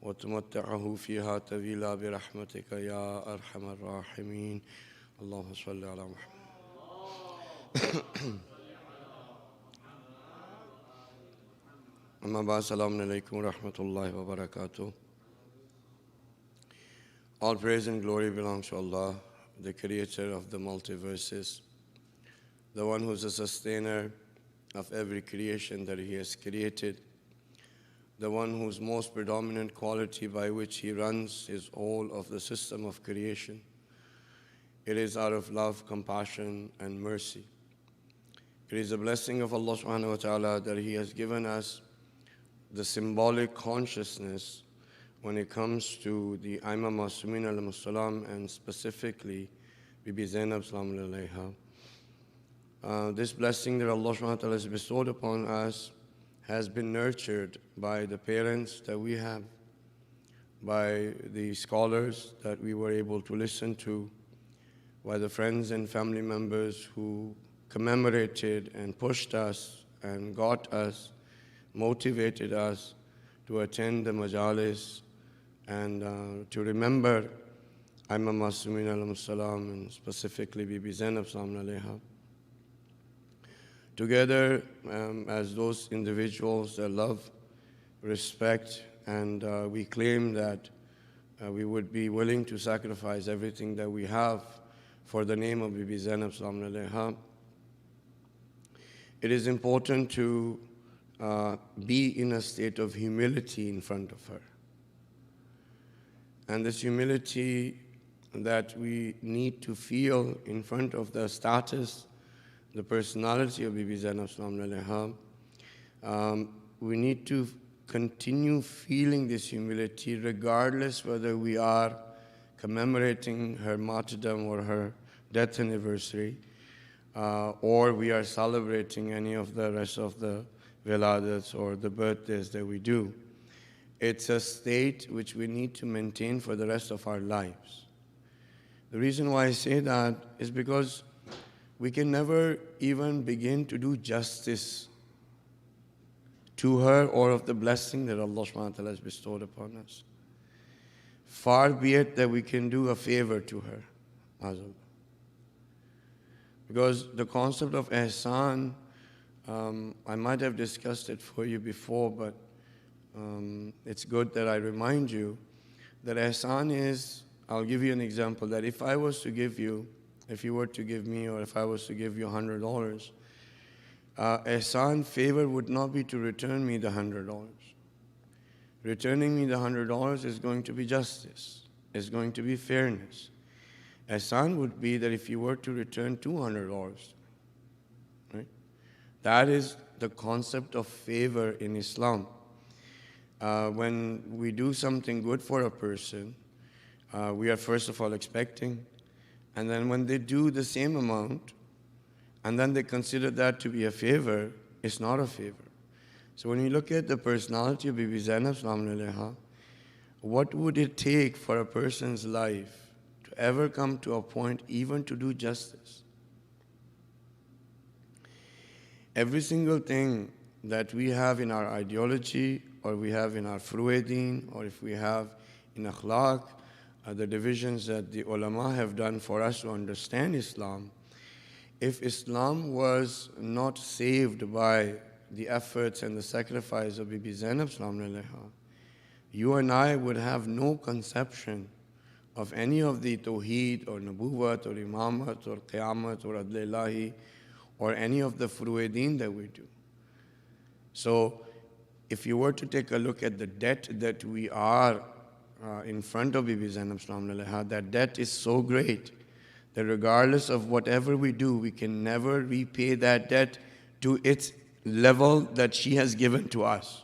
Speaker 6: وتمتعه فيها طويلا برحمتك يا أرحم الراحمين اللهم صل على محمد Amma ba'd, Assalamu alaikum wa rahmatullahi wa barakatuh. All praise and glory belongs to Allah, the creator of the multiverses, the one who is the sustainer of every creation that He has created, the one whose most predominant quality by which He runs is all of the system of creation. It is out of love, compassion, and mercy. It is a blessing of Allah subhanahu wa ta'ala that He has given us the symbolic consciousness when it comes to the Imam Masumin al-Musalam and specifically Bibi Zainab Salaam alayha. This blessing that Allah subhanahu wa ta'ala has bestowed upon us has been nurtured by the parents that we have, by the scholars that we were able to listen to, by the friends and family members who commemorated and pushed us and got us, motivated us to attend the majalis and to remember Imam Masumin al-Salam and specifically Bibi Zainab Salaam alayha. Together as those individuals that love, respect, and we claim that we would be willing to sacrifice everything that we have for the name of Bibi Zainab Salaam alayha. It is important to be in a state of humility in front of her. And this humility that we need to feel in front of the status, the personality of Bibi Zainab Salaam alayha, we need to continue feeling this humility regardless whether we are commemorating her martyrdom or her death anniversary, or we are celebrating any of the rest of the wiladats or the birthdays that we do. It's a state which we need to maintain for the rest of our lives. The reason why I say that is because we can never even begin to do justice to her or of the blessing that Allah subhanahu wa ta'ala has bestowed upon us. Far be it that we can do a favor to her. Maazallah. Because the concept of ihsan, I might have discussed it for you before, but it's good that I remind you that ihsan is, I'll give you an example, that if I was to give you, if you were to give me, or if I was to give you $100, ihsan, favor would not be to return me the $100. Returning me the $100 is going to be justice, is going to be fairness. Ihsan would be that if you were to return $200, right? That is the concept of favor in Islam. When we do something good for a person, we are first of all expecting, and then when they do the same amount, and then they consider that to be a favor, it's not a favor. So when you look at the personality of Bibi Zainab, Salaam alaiha, what would it take for a person's life to ever come to a point even to do justice? Every single thing that we have in our ideology, or we have in our furu'e-deen, or if we have in akhlaq, the divisions that the ulama have done for us to understand Islam, if Islam was not saved by the efforts and the sacrifice of Bibi Zainab, Salaam alaiha, you and I would have no conception of any of the tawheed or nubuwwat or imamat or qiyamat or adl ilahi or any of the furu'e-deen that we do. So if you were to take a look at the debt that we are in front of Bibi Zainab, Salaam alaiha, that debt is so great that regardless of whatever we do, we can never repay that debt to its level that she has given to us.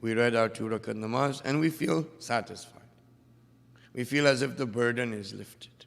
Speaker 6: we read our 2 rakat namaz and we feel satisfied. We feel as if the burden is lifted.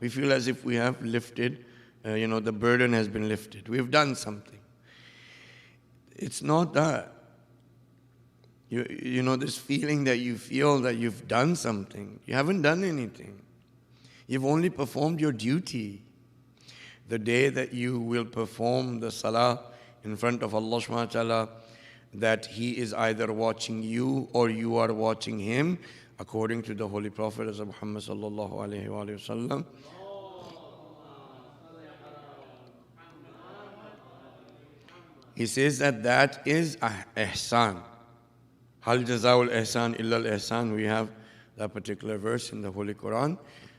Speaker 6: We feel as if we have lifted, the burden has been lifted. We've done something. It's not that. You know this feeling that you feel that you've done something. You haven't done anything. You've only performed your duty. The day that you will perform the salah in front of Allah subhanahu wa ta'ala, that He is either watching you or you are watching Him, according to the Holy Prophet Muhammad sallallahu alayhi wa sallam. He says that is ihsan. Hal jazaul ihsan illa al ihsan. We have that particular verse in the Holy Quran.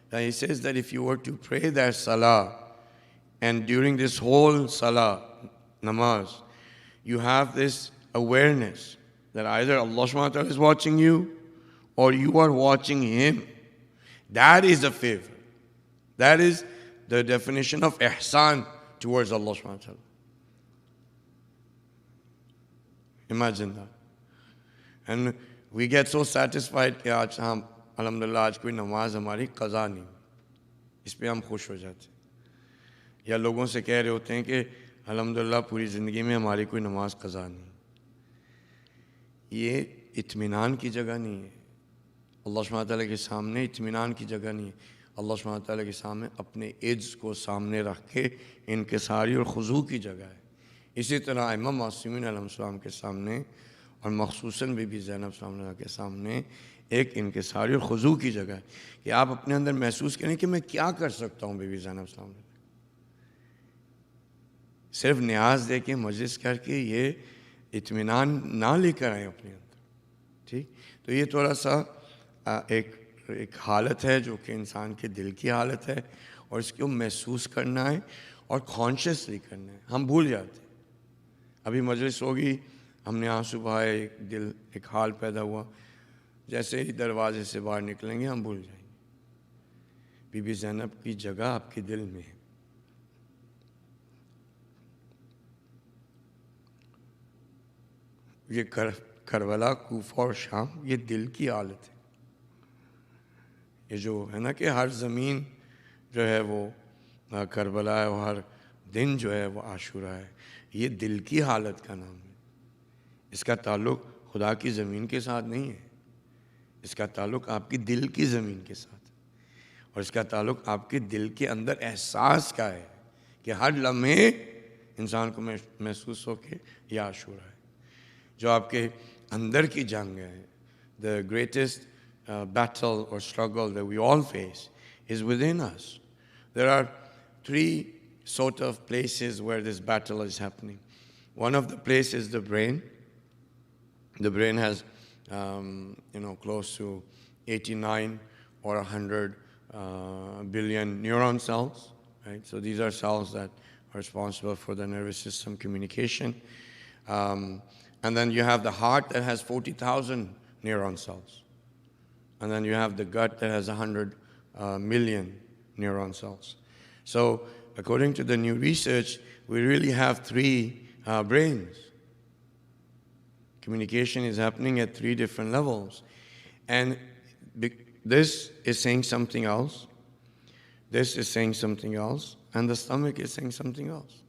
Speaker 6: That he says that if you were to pray that salah, and during this whole salah, namaz, you have this awareness that either Allah subhanahu wa ta'ala is watching you or you are watching Him. That is a favor. That is the definition of ihsan towards Allah subhanahu wa ta'ala. Imagine that. And we get so satisfied کہ آج ہم الحمدللہ آج کوئی نماز ہماری قضا نہیں, اس پہ ہم خوش ہو جاتے ہیں. یا لوگوں سے کہہ رہے ہوتے ہیں کہ الحمدللہ پوری زندگی میں ہماری کوئی نماز قضا نہیں. یہ اطمینان کی جگہ نہیں ہے. اللہ سبحانہ تعالیٰ کے سامنے اطمینان کی جگہ نہیں ہے. اللہ سبحانہ تعالیٰ کے سامنے اپنے عجز کو سامنے رکھ کے انکساری اور خضوع کی جگہ ہے. اسی طرح ائمہ معصومین علیہ السلام کے سامنے اور مخصوصاً بی بی زینب صلی اللہ علیہ وسلم کے سامنے ایک انکساری اور خضوع کی جگہ ہے کہ آپ اپنے اندر محسوس کریں کہ میں کیا کر سکتا ہوں. بی بی زینب صلی اللہ علیہ وسلم صرف نیاز دے کے مجلس کر کے یہ اطمینان نہ لے کر آئیں اپنے اندر. ٹھیک, تو یہ تھوڑا سا ایک حالت ہے جو کہ انسان کے دل کی حالت ہے, اور اس کو محسوس کرنا ہے اور کانشیسلی کرنا ہے. ہم بھول جاتے ہیں. ابھی مجلس ہوگی, ہم نے آنسو بہائے, ایک حال پیدا ہوا, جیسے ہی دروازے سے باہر نکلیں گے ہم بھول جائیں گے. بی بی زینب کی جگہ آپ کے دل میں ہے. یہ کربلا, کوفہ اور شام یہ دل کی حالت ہے. یہ جو ہے نا کہ ہر زمین جو ہے وہ کربلا ہے, اور ہر دن جو ہے وہ عاشورہ ہے, یہ دل کی حالت کا نام ہے. اس کا تعلق خدا کی زمین کے ساتھ نہیں ہے, اس کا تعلق آپ کی دل کی زمین کے ساتھ ہے, اور اس کا تعلق آپ کے دل کے اندر احساس کا ہے کہ ہر لمحے انسان کو محسوس ہو کہ یہ عاشورہ ہے. جو آپ کے اندر کی جنگ ہے, the greatest battle or struggle that we all face is within us. There are three sort of places where this battle is happening. One of the places is the brain. The brain has, close to 89 or 100 billion neuron cells, right? So these are cells that are responsible for the nervous system communication. And then you have the heart that has 40,000 neuron cells. And then you have the gut that has 100 million neuron cells. So according to the new research, we really have three brains. Communication is happening at three different levels. And this is saying something else, this is saying something else, and the stomach is saying something else.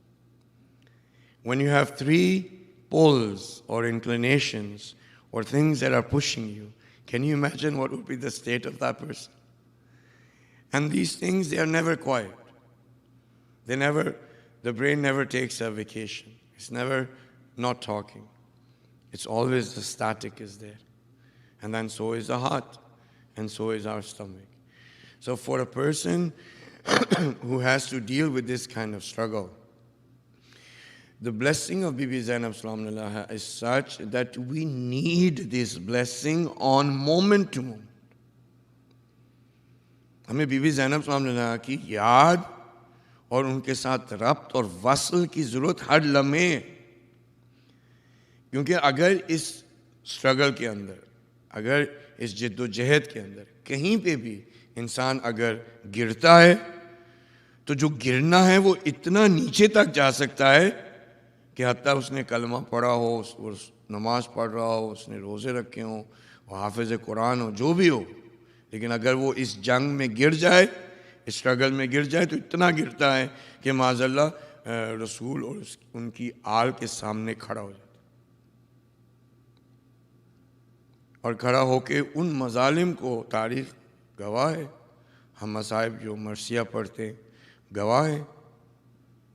Speaker 6: When you have three pulls or inclinations or things that are pushing you, can you imagine what would be the state of that person? And these things, they are never quiet. The brain never takes a vacation. It's never not talking. It's always the static is there. And then so is the heart, and so is our stomach. So for a person who has to deal with this kind of struggle, the blessing of Bibi Zainab Salam is such that we need this blessing on moment to moment. ہمیں be be زینب صلی اللہ علیہ کی یاد اور ان کے ساتھ ربط اور وصل کی ضرورت ہر لمحے. کیونکہ اگر اس سٹرگل کے اندر, اگر اس جد و جہد کے اندر کہیں پہ بھی انسان اگر گرتا ہے, تو جو گرنا ہے وہ اتنا نیچے تک جا سکتا ہے کہ حتیٰ اس نے کلمہ پڑھا ہو, اس نماز پڑھ رہا ہو, اس نے روزے رکھے ہوں, وہ حافظ قرآن ہو, جو بھی ہو, لیکن اگر وہ اس جنگ میں گر جائے, اس سٹرگل میں گر جائے, تو اتنا گرتا ہے کہ معاذ اللہ رسول اور ان کی آل کے سامنے کھڑا ہو جاتا, اور کھڑا ہو کے ان مظالم کو, تاریخ گواہ ہے, ہم مصائب جو مرثیہ پڑھتے ہیں گواہ ہے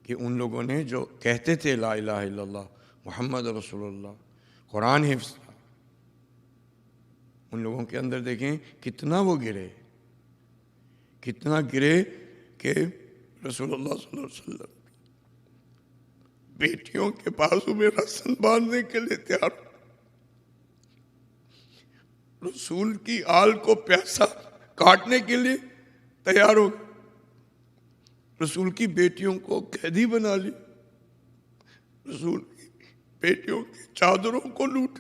Speaker 6: کہ ان لوگوں نے جو کہتے تھے لا الہ الا اللہ محمد رسول اللہ, قرآن حفظ تھا, ان لوگوں کے اندر دیکھیں کتنا وہ گرے, کتنا گرے کہ رسول اللہ صلی اللہ علیہ وسلم بیٹیوں کے بازو میں رسن باندھنے کے لیے تیار, رسول کی آل کو پیاسا کاٹنے کے لیے تیار ہو گئے, رسول کی بیٹیوں کو قیدی بنا لی, رسول کی بیٹیوں کی چادروں کو لوٹ.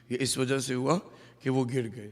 Speaker 6: یہ اس وجہ سے ہوا کہ وہ گر گئے.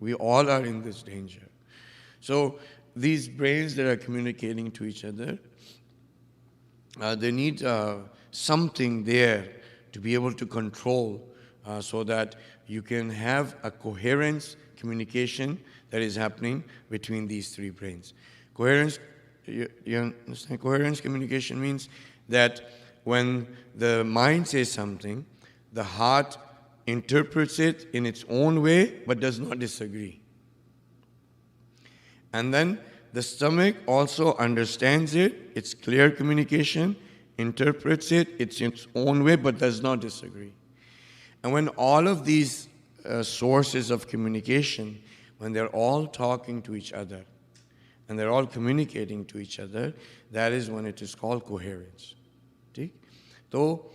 Speaker 6: We all are in this danger. So these brains that are communicating to each other, they need something there to be able to control so that you can have a coherence communication that is happening between these three brains. Coherence, you understand? Coherence communication means that when the mind says something, the heart interprets it in its own way but does not disagree. And then the stomach also understands it, it's clear communication, interprets it, it's its own way but does not disagree. And when all of these sources of communication, when they're all talking to each other and they're all communicating to each other, that is when it is called coherence. So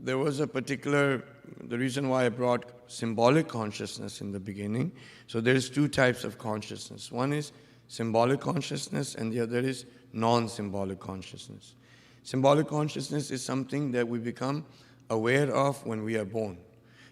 Speaker 6: there was a particular, the reason why I brought symbolic consciousness in the beginning. So there's two types of consciousness. One is symbolic consciousness and the other is non-symbolic consciousness. Symbolic consciousness is something that we become aware of when we are born.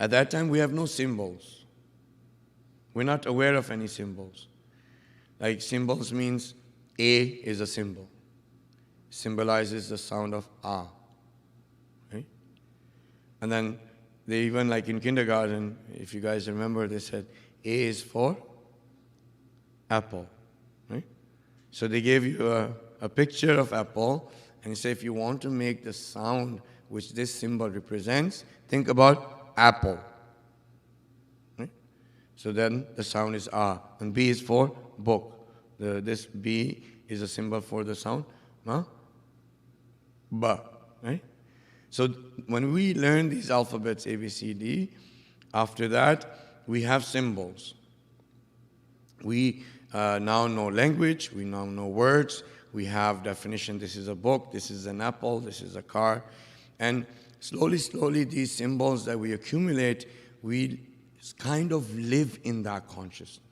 Speaker 6: At that time we have no symbols. We're not aware of any symbols. Like symbols means A is a symbol. Symbolizes the sound of A. Right? And then they even, like in kindergarten, if you guys remember, they said A is for apple. Right? So they gave you a picture of apple and say if you want to make the sound which this symbol represents, think about apple. Right? So then the sound is A. And B is for book. This B is a symbol for the sound Ba. Right? So when we learn these alphabets A, B, C, D, after that we have symbols. We now know language, we now know words, we have definition, this is a book, this is an apple, this is a car. And slowly these symbols that we accumulate, we kind of live in that consciousness.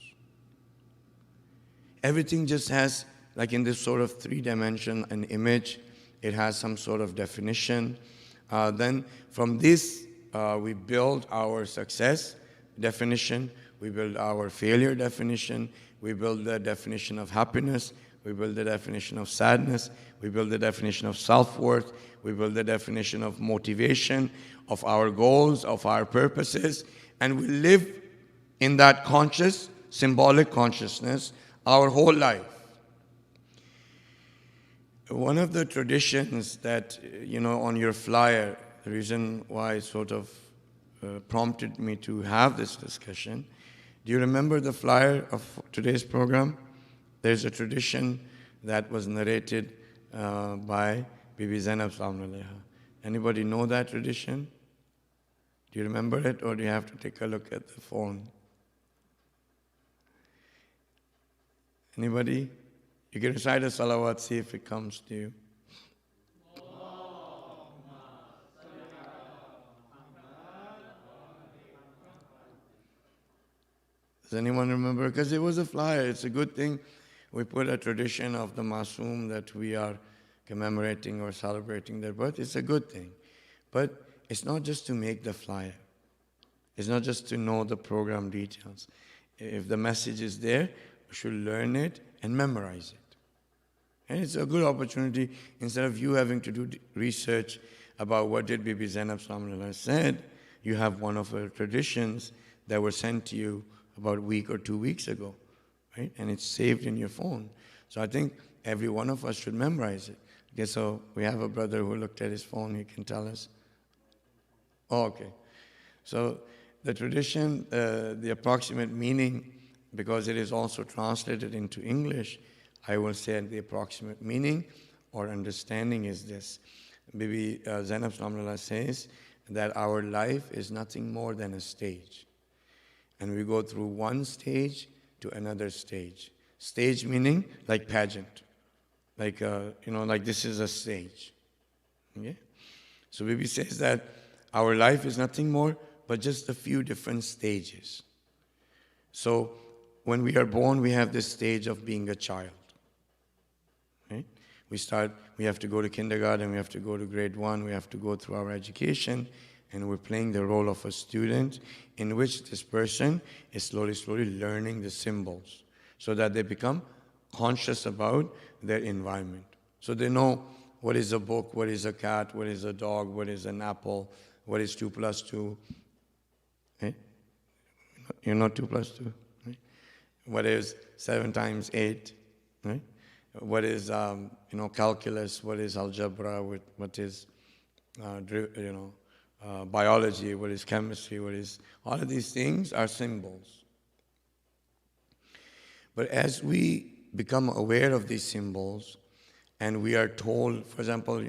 Speaker 6: Everything just has, like in this sort of 3-dimension, an image, it has some sort of definition. Then from this, we build our success definition, we build our failure definition, we build the definition of happiness, we build the definition of sadness, we build the definition of self-worth, we build the definition of motivation, of our goals, of our purposes, and we live in that conscious, symbolic consciousness our whole life. One of the traditions that, on your flyer, the reason why it sort of prompted me to have this discussion, do you remember the flyer of today's program? There's a tradition that was narrated by Bibi Zainab Salaam alaiha. Anybody know that tradition? Do you remember it, or do you have to take a look at the phone? Anybody? You can recite a salawat, see if it comes to you. Does anyone remember? Because it was a flyer. It's a good thing. We put a tradition of the Masoom that we are commemorating or celebrating their birth. It's a good thing. But it's not just to make the flyer. It's not just to know the program details. If the message is there, we should learn it and memorize it. And it's a good opportunity, instead of you having to do research about what did Bibi Zainab Salaam said, you have one of her traditions that were sent to you about a week or 2 weeks ago, right? And it's saved in your phone. So I think every one of us should memorize it. Okay, so we have a brother who looked at his phone, he can tell us. Oh, okay. So the tradition, the approximate meaning, because it is also translated into English, I will say the approximate meaning or understanding is this. Bibi Zainab Salaam says that our life is nothing more than a stage. And we go through one stage to another stage. Stage meaning like pageant. Like, like this is a stage. Okay? So Bibi says that our life is nothing more but just a few different stages. So when we are born, we have this stage of being a child. Right? We have to go to kindergarten, we have to go to grade 1, we have to go through our education, and we're playing the role of a student in which this person is slowly learning the symbols so that they become conscious about their environment. So they know what is a book, what is a cat, what is a dog, what is an apple, what is 2 plus 2. Okay? You're not 2 plus 2. Right? What is 7 times 8? Right? What is calculus? What is algebra? What is biology? What is chemistry? What is all of these things are symbols. But as we become aware of these symbols, and we are told, for example,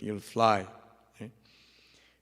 Speaker 6: you'll fly.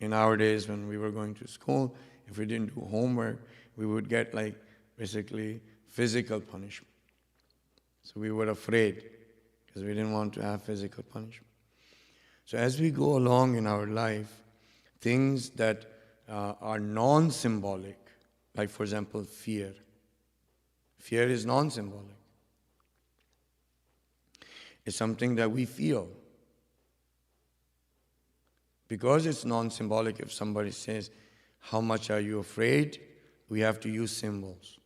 Speaker 6: In our days when we were going to school, if we didn't do homework, we would get like basically physical punishment. So we were afraid because we didn't want to have physical punishment. So as we go along in our life, things that are non-symbolic, like for example fear. Fear is non-symbolic. It's something that we feel. Because it's non-symbolic, if somebody says, how much are you afraid? We have to use symbols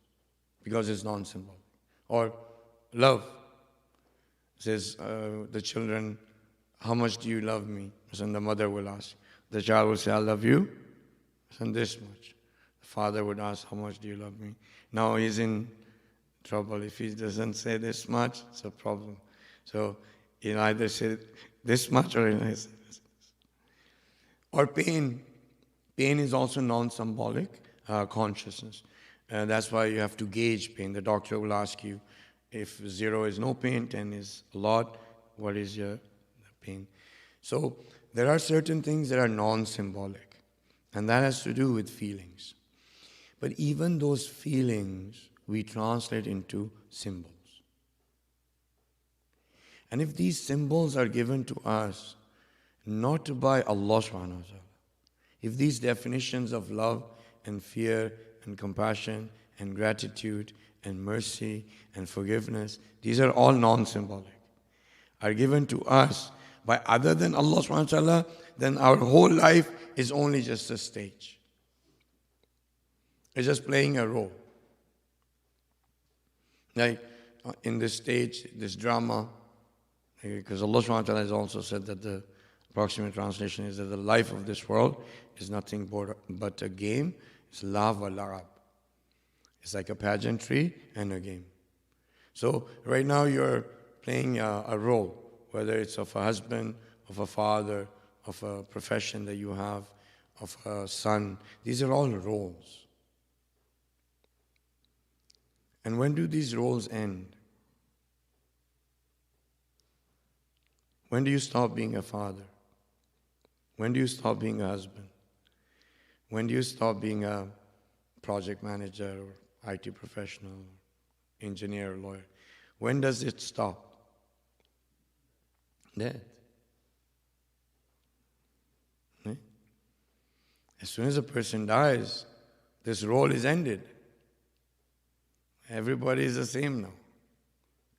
Speaker 6: because it's non-symbolic. Or love. Says the children, how much do you love me? And the mother will ask. The child will say, I love you. And this much. The father would ask, how much do you love me? Now he's in trouble. If he doesn't say this much, it's a problem. So he'll either say this much or he'll say this. Or pain. Pain is also non-symbolic consciousness. That's why you have to gauge pain. The doctor will ask you, if 0 is no pain, 10 is a lot, what is your pain? So there are certain things that are non-symbolic, and that has to do with feelings. But even those feelings, we translate into symbols. And if these symbols are given to us, not by Allah subhanahu wa ta'ala, if these definitions of love and fear and compassion and gratitude and mercy and forgiveness, these are all non-symbolic, are given to us by other than Allah subhanahu wa ta'ala, then our whole life is only just a stage. It's just playing a role. Like in this stage, this drama, because Allah subhanahu wa ta'ala has also said that the approximate translation is that the life of this world is nothing but a game. It's la wa la'ab. It's like a pageantry and a game. So right now you're playing a role, whether it's of a husband, of a father, of a profession that you have, of a son. These are all roles. And when do these roles end? When do you stop being a father? When do you stop being a husband? When do you stop being a project manager or IT professional, engineer, lawyer? When does it stop? Death. Right? As soon as a person dies, this role is ended. Everybody is the same now.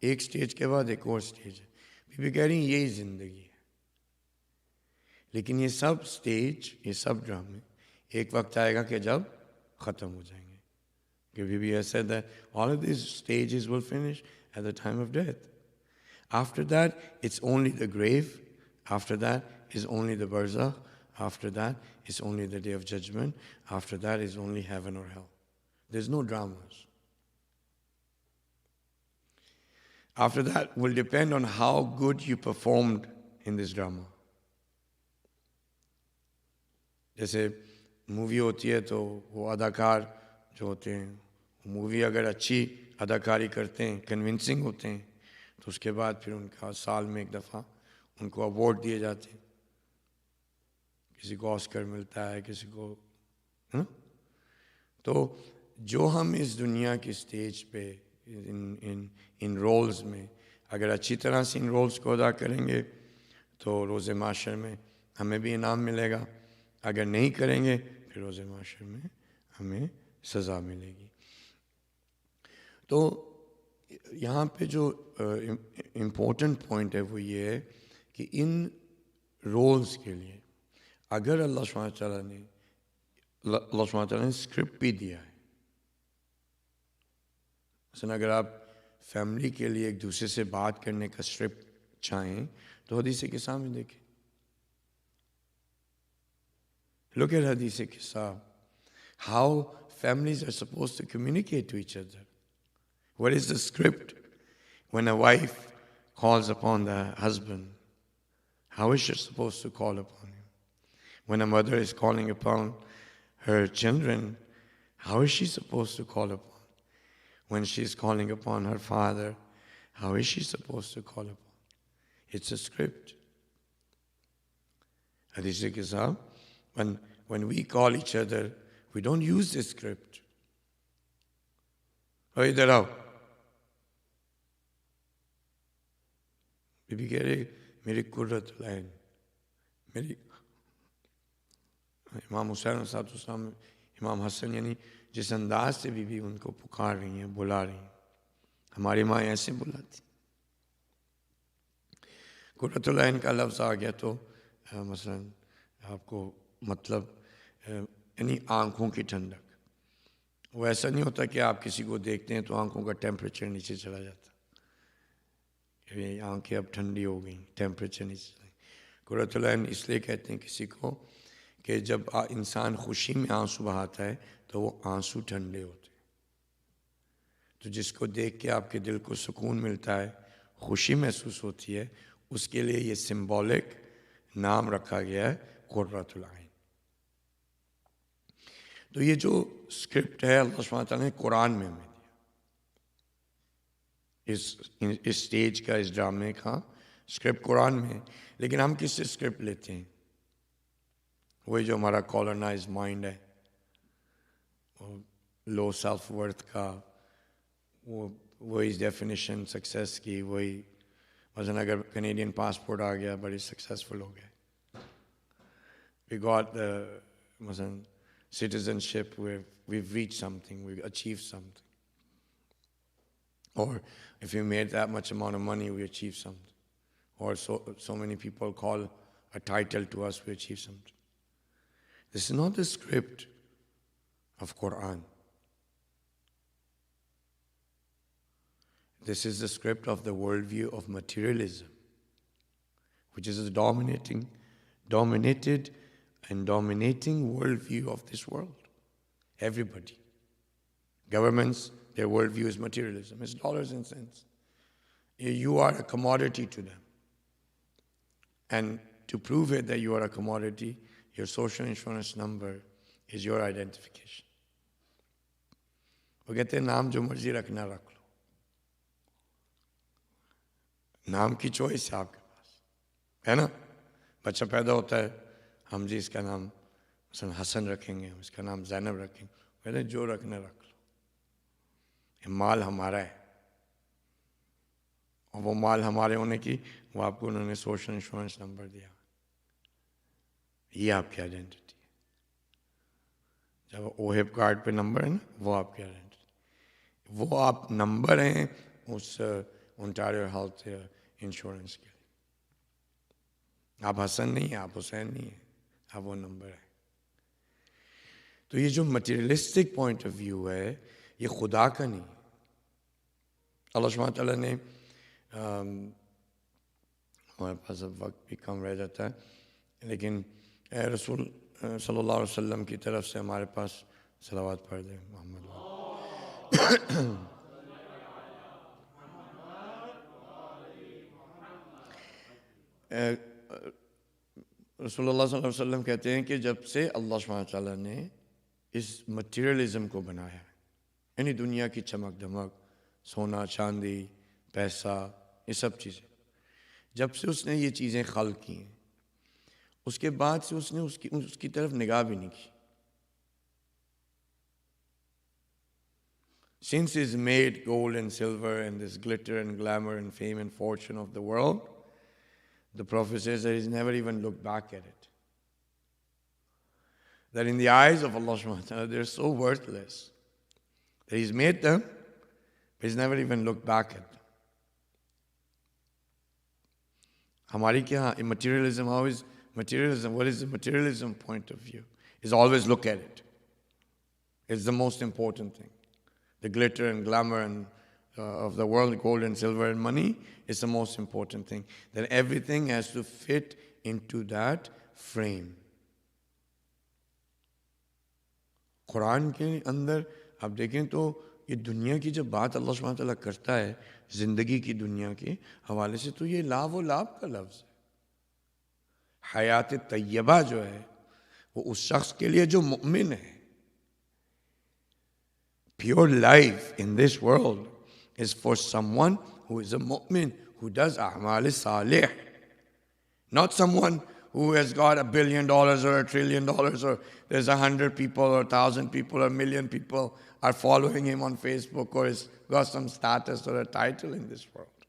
Speaker 6: ایک stage کے بعد ایک اور stage ہے. Be be کہہ رہی ہیں یہی زندگی ہے. لیکن یہ سب سٹیج, یہ سب ڈرامے ایک وقت آئے گا کہ جب ختم ہو جائیں گے. کہ بی بی has said that all of these stages will finish at the time of death. After that, it's only the grave. After that is only the barzakh. After that is only the day of judgment. After that is only heaven or hell. There's no dramas. After that will depend on how good you performed in this drama. جیسے movie ہوتی ہے تو وہ اداکار جو ہوتے ہیں, movie اگر اچھی اداکاری کرتے ہیں, کنونسنگ ہوتے ہیں, تو اس کے بعد پھر ان کا سال میں ایک دفعہ ان کو اوارڈ دیے جاتے ہیں. کسی کو آسکر ملتا ہے, کسی کو, ہے نا. تو جو ہم اس دنیا کی سٹیج پہ ان رولز میں اگر اچھی طرح سے ان رولز کو ادا کریں گے تو روز معاشر میں ہمیں بھی انعام ملے گا. اگر نہیں کریں گے پھر روز معاشر میں ہمیں سزا ملے گی. تو یہاں پہ جو امپورٹنٹ پوائنٹ ہے وہ یہ ہے کہ ان رولز کے لیے اگر اللہ سبحانہ تعالیٰ نے اسکرپٹ بھی دیا ہے. مثلا اگر آپ فیملی کے لیے ایک دوسرے سے بات کرنے کا اسکرپٹ چاہیں تو حدیث قصہ میں دیکھیں. Look at Hadith Qissa, how families are supposed to communicate to each other. What is the script when a wife calls upon the husband? How is she supposed to call upon him? When a mother is calling upon her children, how is she supposed to call upon? When she is calling upon her father, how is she supposed to call upon? It's a script. Hadith Qissa, when we call each other, we don't use this script. Oh, idhar aao. Bibi keh rahi, meri qurratul ain, meri امام حسین علیہ السلام, امام حسن, یعنی جس انداز سے be be in کو پکار رہی ہیں, بلا رہی ہیں, ہماری ماں ایسے بلاتی. قرۃ العین کا لفظ آ گیا تو مثلا آپ کو مطلب یعنی آنکھوں کی ٹھنڈک. وہ ایسا نہیں ہوتا کہ آپ کسی کو دیکھتے ہیں تو آنکھوں کا ٹیمپریچر نیچے چلا جاتا, کہ آنکھیں اب ٹھنڈی ہو گئیں, ٹیمپریچر نیچے چلا گیا. قرۃ العین اس لیے کہتے ہیں کسی کو کہ جب انسان خوشی میں آنسو بہاتا ہے تو وہ آنسو ٹھنڈے ہوتے ہیں. تو جس کو دیکھ کے آپ کے دل کو سکون ملتا ہے, خوشی محسوس ہوتی ہے, اس کے لیے یہ سمبولک نام رکھا گیا ہے قرۃ العین. تو یہ جو اسکرپٹ ہے اللہ سبحانہ تعالیٰ نے قرآن میں ہمیں دیا, اس اسٹیج کا, اس ڈرامے کا اسکرپٹ قرآن میں ہے. لیکن ہم کس سے اسکرپٹ لیتے ہیں؟ وہی جو ہمارا کالونائز مائنڈ ہے, لو سیلف ورتھ کا, وہی ڈیفینیشن سکسیس کی, وہی مثلا اگر کینیڈین پاسپورٹ آ گیا بڑی سکسیزفل ہو گئے, وی گاٹ مثلا citizenship where we've reached something, we've achieved something. Or if we made that much amount of money, we achieved something. Or so many people call a title to us, we achieved something. This is not the script of Quran. This is the script of the worldview of materialism, which is a dominated and dominating worldview of this world. Everybody. Governments, their worldview is materialism. It's dollars and cents. You are a commodity to them. And to prove it that you are a commodity, your social insurance number is your identification. وہ کہتے ہیں نام جو مرضی رکھنا رکھ لو. نام کی چوائس ہے آپ کے پاس, ہے نا. بچہ پیدا ہوتا ہے, ہم جی اس کا نام مثلا حسن رکھیں گے, اس کا نام زینب رکھیں گے. کہتے ہیں جو رکھنا رکھ لو, یہ مال ہمارا ہے. اور وہ مال ہمارے ہونے کی وہ آپ کو انہوں نے سوشل انشورنس نمبر دیا, یہ آپ کی آئیڈینٹی ہے. جب اوہیب کارڈ پہ نمبر ہے نا, وہ آپ کی آئیڈینٹی. وہ آپ نمبر ہیں اس انٹاریو ہیلتھ انشورنس کے لیے. آپ حسن نہیں ہیں, آپ حسین نہیں ہیں, آپ وہ نمبر ہیں. تو یہ جو مٹیریلسٹک پوائنٹ آف ویو ہے یہ خدا کا نہیں ہے. اللہ سبحانہ تعالیٰ نے ہمارے پاس اب وقت بھی کم رہ جاتا ہے, لیکن اے رسول صلی اللہ علیہ وسلم کی طرف سے ہمارے پاس صلوات پڑھ دیں محمد. رسول اللہ صلی اللہ علیہ وسلم کہتے ہیں کہ جب سے اللہ سبحانہ تعالیٰ نے اس مٹیریلزم کو بنایا, یعنی دنیا کی چمک دمک, سونا چاندی پیسہ, یہ سب چیزیں, جب سے اس نے یہ چیزیں خلق کی ہیں اس کے بعد سے اس نے اس کی طرف نگاہ بھی نہیں کی. Since he's made gold and silver and this glitter and glamour and fame and fortune of the world, the Prophet says that he's never even looked back at it. That in the eyes of Allah subhanahu wa ta'ala, they're so worthless. That he's made them, but he's never even looked back at them. Hamari kya materialism, how is materialism? What is the materialism point of view? Is always look at it. It's the most important thing. The glitter and glamour and of the world, gold and silver and money is the most important thing. That everything has to fit into that frame. قرآن کے اندر آپ دیکھیں تو یہ دنیا کی جب بات اللہ سبحانہ تعالیٰ کرتا ہے زندگی کی دنیا کے حوالے سے تو یہ لا و لاب کا لفظ ہے. حیات طیبہ جو ہے وہ اس شخص کے لیے جو مؤمن ہے. Pure life in this world is for someone who is a mu'min, who does a'mal salih. Not someone who has got $1 billion or $1 trillion or there's 100 people or 1,000 people or 1,000,000 people are following him on Facebook or has got some status or a title in this world.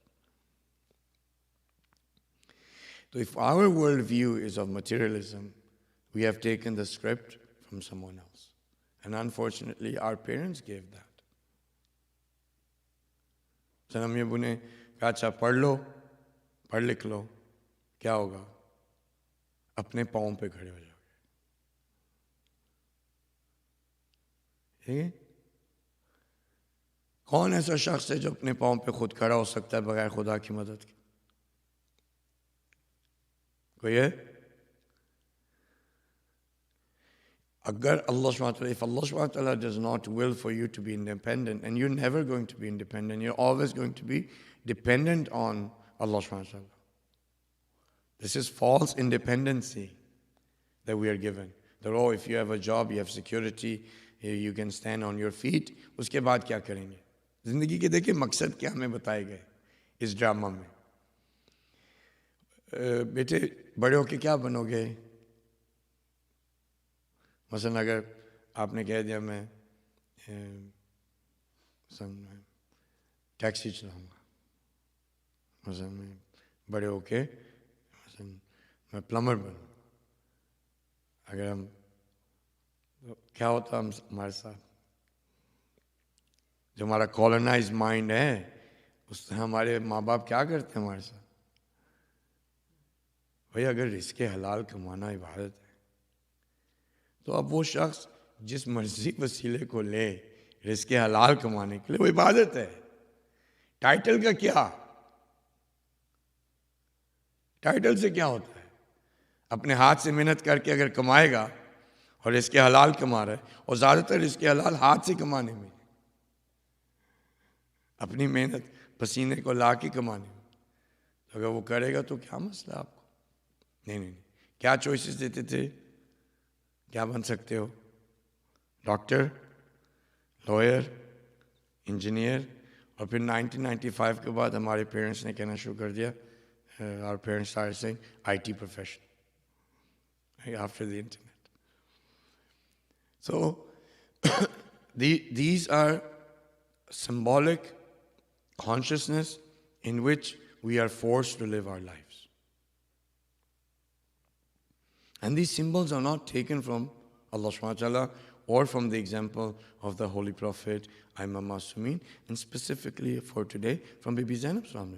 Speaker 6: So if our worldview is of materialism, we have taken the script from someone else. And unfortunately, our parents gave that. سر امی ابو نے کہا اچھا پڑھ لو, پڑھ لکھ لو, کیا ہوگا؟ اپنے پاؤں پہ کھڑے ہو جاؤ گے. ٹھیک ہے؟ کون ایسا شخص ہے جو اپنے پاؤں پہ خود کھڑا ہو سکتا ہے بغیر خدا کی مدد کے؟ کوئی ہے؟ Agar Allah subhanahu wa ta'ala, if Allah subhanahu wa ta'ala does not will for you to be independent, and you're never going to be independent, you're always going to be dependent on Allah subhanahu wa ta'ala. This is false independency that we are given. That, oh, if you have a job, you have security, you can stand on your feet. اس کے بعد کیا کریں گے؟ زندگی کے دیکھیں مقصد کیا ہمیں بتائے گئے اس ڈرامہ میں. بیٹے بڑے ہو کے کیا بنو گے؟ مثلا اگر آپ نے کہہ دیا میں ٹیکسی چلاؤں گا, مثلا میں بڑے ہو کے مثلا میں پلمبر بنوں, اگر ہم کیا ہوتا ہمارے ساتھ؟ جو ہمارا کالونائز مائنڈ ہے اس سے ہمارے ماں باپ کیا کرتے ہیں ہمارے ساتھ؟ بھائی اگر رزق حلال کمانا عبادت ہے تو اب وہ شخص جس مرضی وسیلے کو لے رزق حلال کمانے کے لیے وہ عبادت ہے. ٹائٹل کا کیا؟ ٹائٹل سے کیا ہوتا ہے؟ اپنے ہاتھ سے محنت کر کے اگر کمائے گا اور رزق حلال کما رہا ہے, اور زیادہ تر رزق حلال ہاتھ سے کمانے میں, اپنی محنت پسینے کو لا کے کمانے میں, تو اگر وہ کرے گا تو کیا مسئلہ آپ کو؟ نہیں. کیا چوائسز دیتے تھے؟ کیا بن سکتے ہو؟ Doctor, lawyer, engineer. اور پھر 1995 کے بعد ہمارے پیرنٹس نے کہنا شروع کر دیا, our parents started saying IT profession after the internet. So these are symbolic consciousness in which we are forced to live our lives. And these symbols are not taken from Allah subhanahu wa ta'ala or from the example of the Holy Prophet, Imam Masumeen, and specifically for today, from Bibi Zainab Salaam.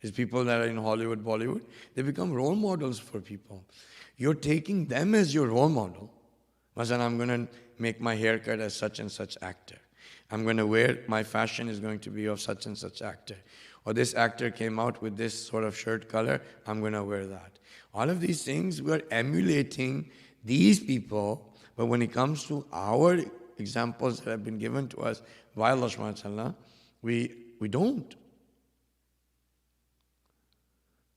Speaker 6: These people that are in Hollywood, Bollywood, they become role models for people. You're taking them as your role model. Masalan, I'm going to make my haircut as such and such actor. I'm going to wear, my fashion is going to be of such and such actor. Or this actor came out with this sort of shirt color, I'm going to wear that. All of these things, we're emulating these people, but when it comes to our examples that have been given to us by Allah subhanahu wa ta'ala, we don't.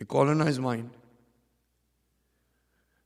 Speaker 6: A colonized mind.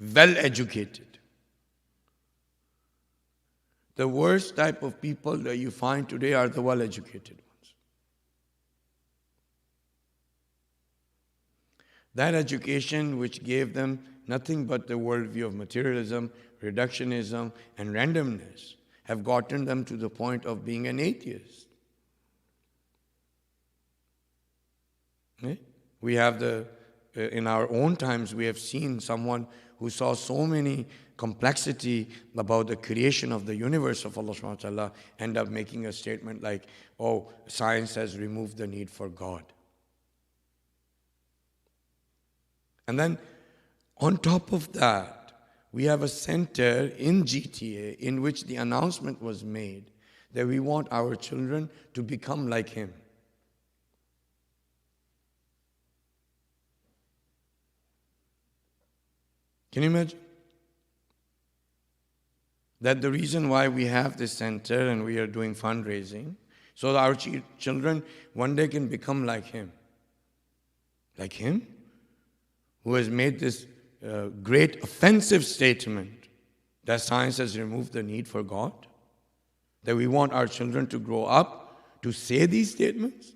Speaker 6: well educated. The worst type of people that you find today are the well educated ones. That education which gave them nothing but the worldview of materialism, reductionism, and randomness have gotten them to the point of being an atheist. We have in our own times, we have seen someone who saw so many complexity about the creation of the universe of Allah subhanahu wa ta'ala end up making a statement like, oh, science has removed the need for God. And then on top of that, we have a center in GTA in which the announcement was made that we want our children to become like him. Can you imagine? That the reason why we have this center and we are doing fundraising, so that our children one day can become like him. Like him, who has made this great offensive statement that science has removed the need for God. That we want our children to grow up to say these statements,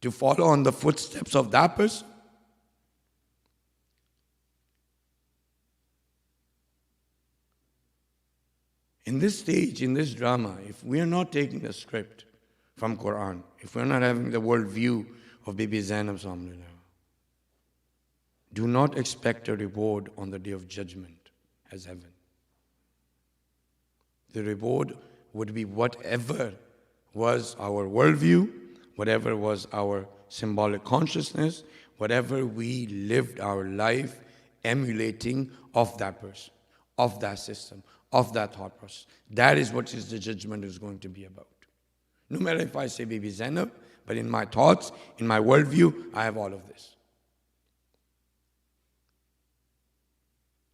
Speaker 6: to follow on the footsteps of that person. In this stage, in this drama, if we are not taking the script from Quran, if we are not having the worldview of Bibi Zainab, do not expect a reward on the day of judgment as heaven. The reward would be whatever was our worldview, whatever was our symbolic consciousness, whatever we lived our life emulating of that person, of that system, of that thought process. That is what is the judgment is going to be about. No matter if I say Bibi Zainab, but in my thoughts, in my worldview, I have all of this.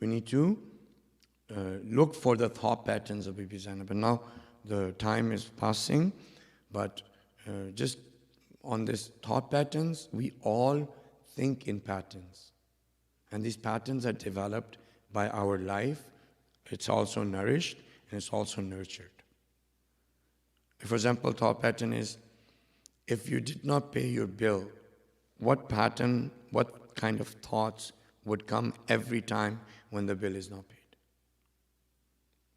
Speaker 6: We need to look for the thought patterns of Bibi Zainab. And now the time is passing, but just on this thought patterns, we all think in patterns. And these patterns are developed by our life. It's also nourished and it's also nurtured. For example, thought pattern is, if you did not pay your bill, what pattern, what kind of thoughts would come every time when the bill is not paid?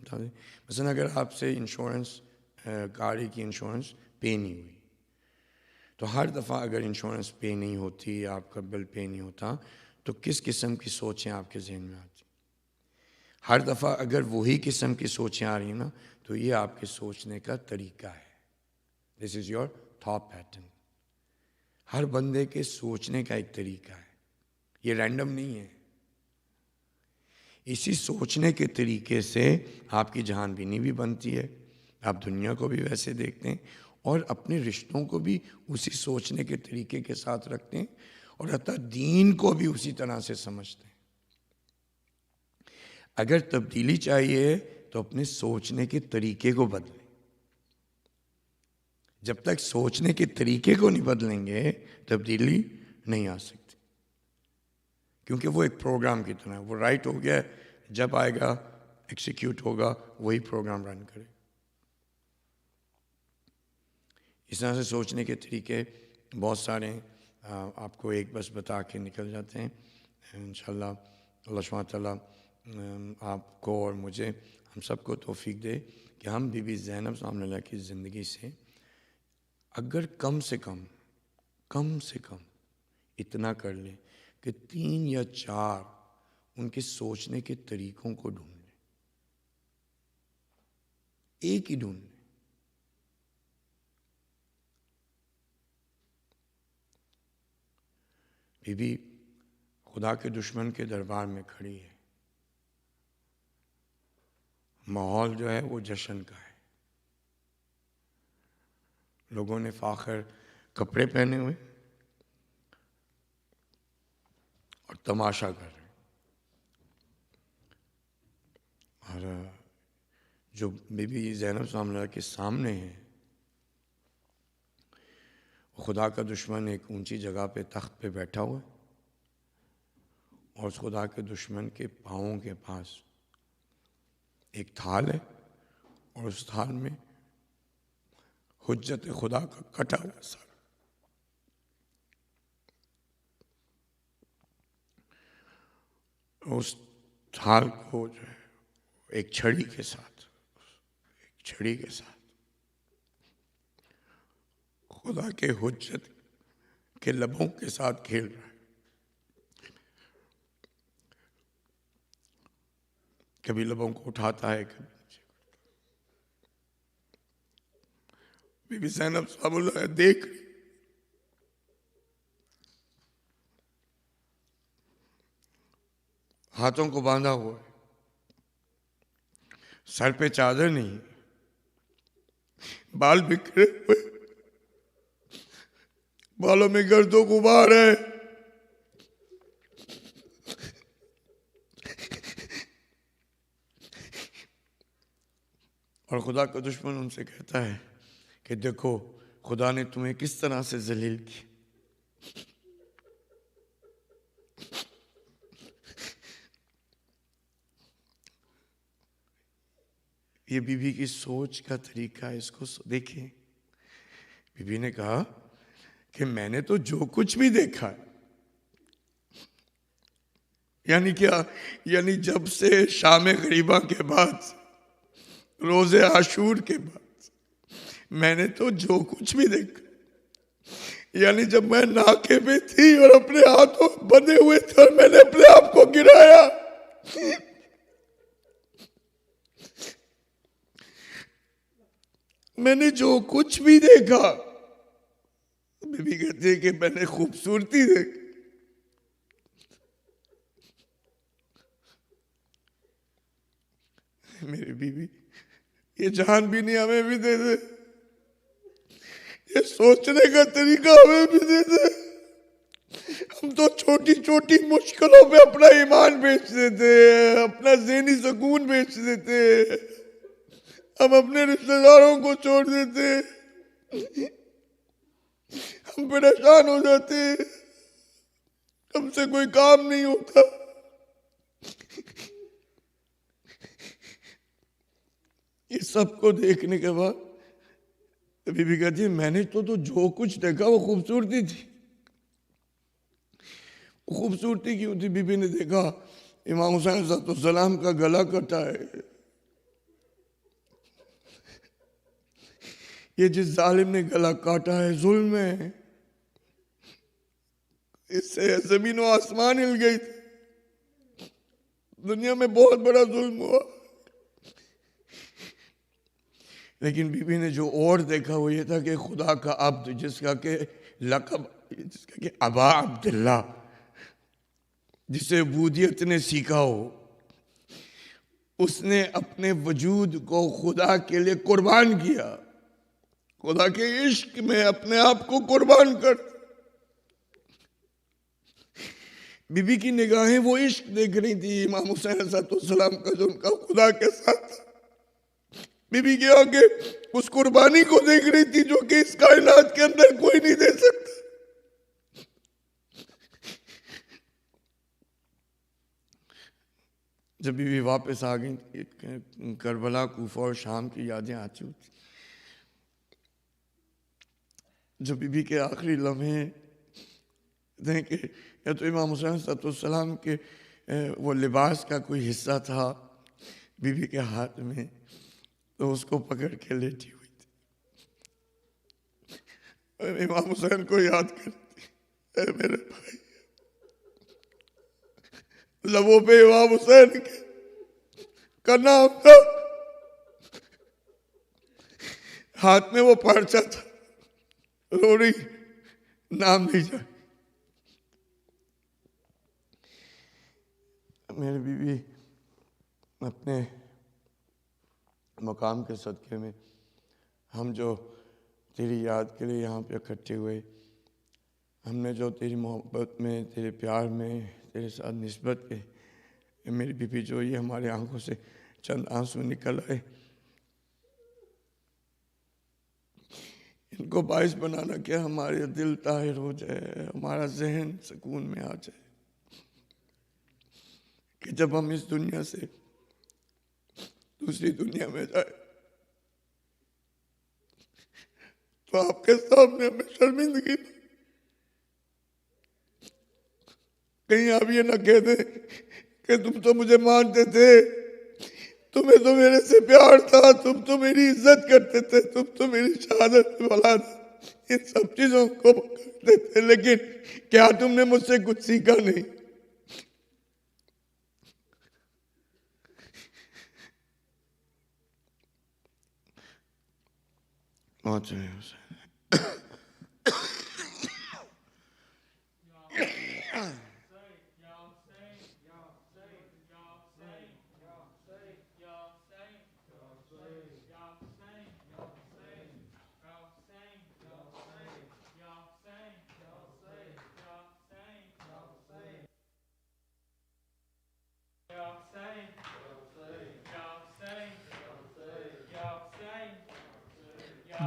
Speaker 6: بتا دیں. مثلا اگر آپ سے insurance گاڑی کی insurance پے نہیں ہوئی تو ہر دفعہ اگر انشورنس پے نہیں ہوتی، آپ کا بل پے نہیں ہوتا، تو کس قسم کی سوچیں آپ کے ذہن میں آتی؟ ہر دفعہ اگر وہی قسم کی سوچیں آ رہی ہیں نا تو یہ آپ کے سوچنے کا طریقہ ہے. دس از یور تھاٹ پیٹرن. ہر بندے کے سوچنے کا ایک طریقہ ہے، یہ رینڈم نہیں ہے. اسی سوچنے کے طریقے سے آپ کی جہان بینی بھی بنتی ہے، آپ دنیا کو بھی ویسے دیکھتے ہیں اور اپنے رشتوں کو بھی اسی سوچنے کے طریقے کے ساتھ رکھتے ہیں اور حتیٰ دین کو بھی اسی طرح سے سمجھتے ہیں. اگر تبدیلی چاہیے تو اپنے سوچنے کے طریقے کو بدلیں. جب تک سوچنے کے طریقے کو نہیں بدلیں گے تبدیلی نہیں آ سکتی، کیونکہ وہ ایک پروگرام کی طرح ہے. وہ رائٹ ہو گیا، جب آئے گا ایکسیکیوٹ ہوگا وہی پروگرام رن کرے. اس طرح سے سوچنے کے طریقے بہت سارے ہیں، آپ کو ایک بس بتا کے نکل جاتے ہیں. انشاءاللہ اللہ سبحانہ تعالیٰ آپ کو اور مجھے ہم سب کو توفیق دے کہ ہم بی بی زینب سلام اللہ کی زندگی سے اگر کم سے کم اتنا کر لیں کہ 3 یا 4 ان کے سوچنے کے طریقوں کو ڈھونڈ لیں. ایک ہی ڈھونڈ لیں. بی بی خدا کے دشمن کے دربار میں کھڑی ہے. ماحول جو ہے وہ جشن کا ہے. لوگوں نے فاخر کپڑے پہنے ہوئے اور تماشا کر رہے ہیں. اور جو بی بی زینب سلام اللہ کے سامنے ہے خدا کا دشمن ایک اونچی جگہ پہ تخت پہ بیٹھا ہوا ہے اور اس خدا کے دشمن کے پاؤں کے پاس ایک تھال ہے اور اس تھال میں حجت خدا کا کٹا ہوا سر. اس تھال کو جو ہے ایک چھڑی کے ساتھ خدا کے حجت کے لبوں کے ساتھ کھیل رہا ہے. کبھی لبوں کو اٹھاتا ہے، کبھی نیچے. بی بی زینب صاحب اللہ دیکھ رہی، ہاتھوں کو باندھا ہوا ہے، سر پہ چادر نہیں، بال بکھرے ہوئے، بالوں میں گرد و غبار ہے. اور خدا کا دشمن ان سے کہتا ہے کہ دیکھو خدا نے تمہیں کس طرح سے ذلیل کی. یہ بی بی کی سوچ کا طریقہ ہے، اس کو دیکھیں. بی بی نے کہا کہ میں نے تو جو کچھ بھی دیکھا ہے، یعنی کیا؟ یعنی جب سے شام غریبہ کے بعد، روز عاشور کے بعد میں نے تو جو کچھ بھی دیکھا، یعنی جب میں ناکے پہ تھی اور اپنے ہاتھوں بندھے ہوئے تھے اور میں نے اپنے آپ کو گرایا، میں نے جو کچھ بھی دیکھا. بی بی کہتی ہے کہ میں نے خوبصورتی دیکھی. میری بیوی یہ جہان بھی نہیں ہمیں بھی دے دے، یہ سوچنے کا طریقہ ہمیں بھی دے دے. ہم تو چھوٹی چھوٹی مشکلوں پہ اپنا ایمان بیچ دیتے ہیں، اپنا ذہنی سکون بیچ دیتے ہیں، ہم اپنے رشتہ داروں کو چھوڑ دیتے ہیں، ہم پریشان ہو جاتے ہیں، ہم سے کوئی کام نہیں ہوتا. یہ سب کو دیکھنے کے بعد بی بی کہتی ہے میں نے تو جو کچھ دیکھا وہ خوبصورتی تھی. خوبصورتی کیوں تھی؟ بی بی نے دیکھا امام حسین علیہ السلام کا گلا کٹا ہے، یہ جس ظالم نے گلا کاٹا ہے ظلم ہے، اس سے زمین و آسمان ہل گئی تھی، دنیا میں بہت بڑا ظلم ہوا. لیکن بی بی نے جو اور دیکھا وہ یہ تھا کہ خدا کا عبد، جس کا کہ لقب، جس کا کہ ابا عبداللہ، جسے عبودیت نے سیکھا ہو، اس نے اپنے وجود کو خدا کے لیے قربان کیا، خدا کے عشق میں اپنے آپ کو قربان کر. بی بی کی نگاہیں وہ عشق دیکھ رہی تھی امام حسین علیہ السلام کا جو ان کا خدا کے ساتھ تھا. بی بی کی آنکھیں اس قربانی کو دیکھ رہی تھی جو کہ اس کائنات کے اندر کوئی نہیں دے سکتا. جب بی بی واپس آ گئی، کربلا، کوفہ اور شام کی یادیں آ چکی تھی. جو بی بی کے آخری لمحے تھے کہ یا تو امام حسین صلی السلام کے وہ لباس کا کوئی حصہ تھا بی بی کے ہاتھ میں، تو اس کو پکڑ کے لیٹی ہوئی تھی. امام حسین کو یاد کرتی، اے میرے بھائی. لبوں پہ امام حسین کا نام تھا، ہاتھ میں وہ پرچہ تھا، رو رہی، نام نہیں جائے. میرے بی بی اپنے مقام کے صدقے میں ہم جو تیری یاد کے لیے یہاں پہ اکٹھے ہوئے، ہم نے جو تیری محبت میں، تیرے پیار میں تیرے ساتھ نسبت کے، میری بی بی جو یہ ہمارے آنکھوں سے چند آنسو نکل آئے، ان کو باعث بنانا کہ ہمارے دل طاہر ہو جائے، ہمارا ذہن سکون میں آ جائے، کہ جب ہم اس دنیا سے دوسری دنیا میں جائے تو آپ کے سامنے ہمیں شرمندگی نہ، کہیں آپ یہ نہ کہہ دیں کہ تم تو مجھے مانتے تھے، تمہیں تو میرے سے پیار تھا، تم تو میری عزت کرتے تھے، تم تو میری شہادت والا تھا، ان سب چیزوں کو کرتے تھے، لیکن کیا تم نے مجھ سے کچھ سیکھا نہیں؟ پہنچ رہے ہیں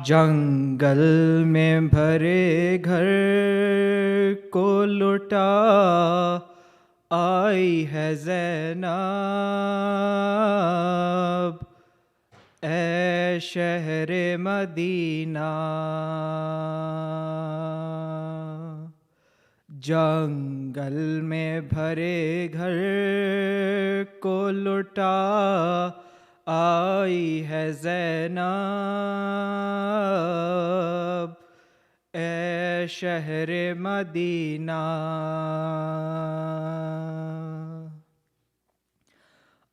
Speaker 3: جنگل میں بھرے گھر کو لٹا آئی ہے زینب، اے شہر مدینہ. جنگل میں بھرے گھر کو لٹا آئی ہے زینب، اے شہر مدینہ.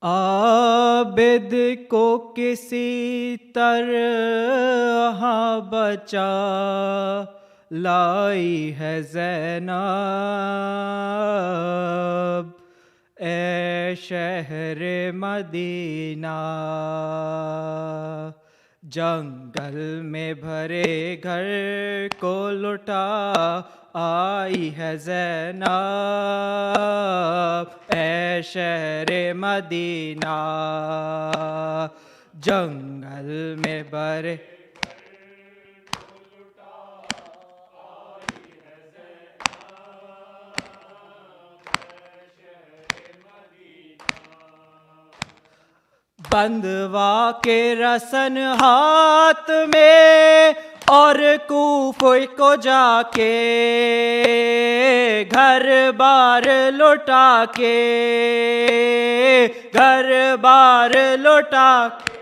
Speaker 3: عابد کو کسی طرح بچا لائی ہے زینب، اے شہر مدینہ. جنگل میں بھرے گھر کو لٹا آئی ہے زینب، اے شہر مدینہ. جنگل میں بھرے بندوا کے رسن ہاتھ میں اور کوفے کو جا کے گھر بار لوٹا کے، گھر بار لوٹا کے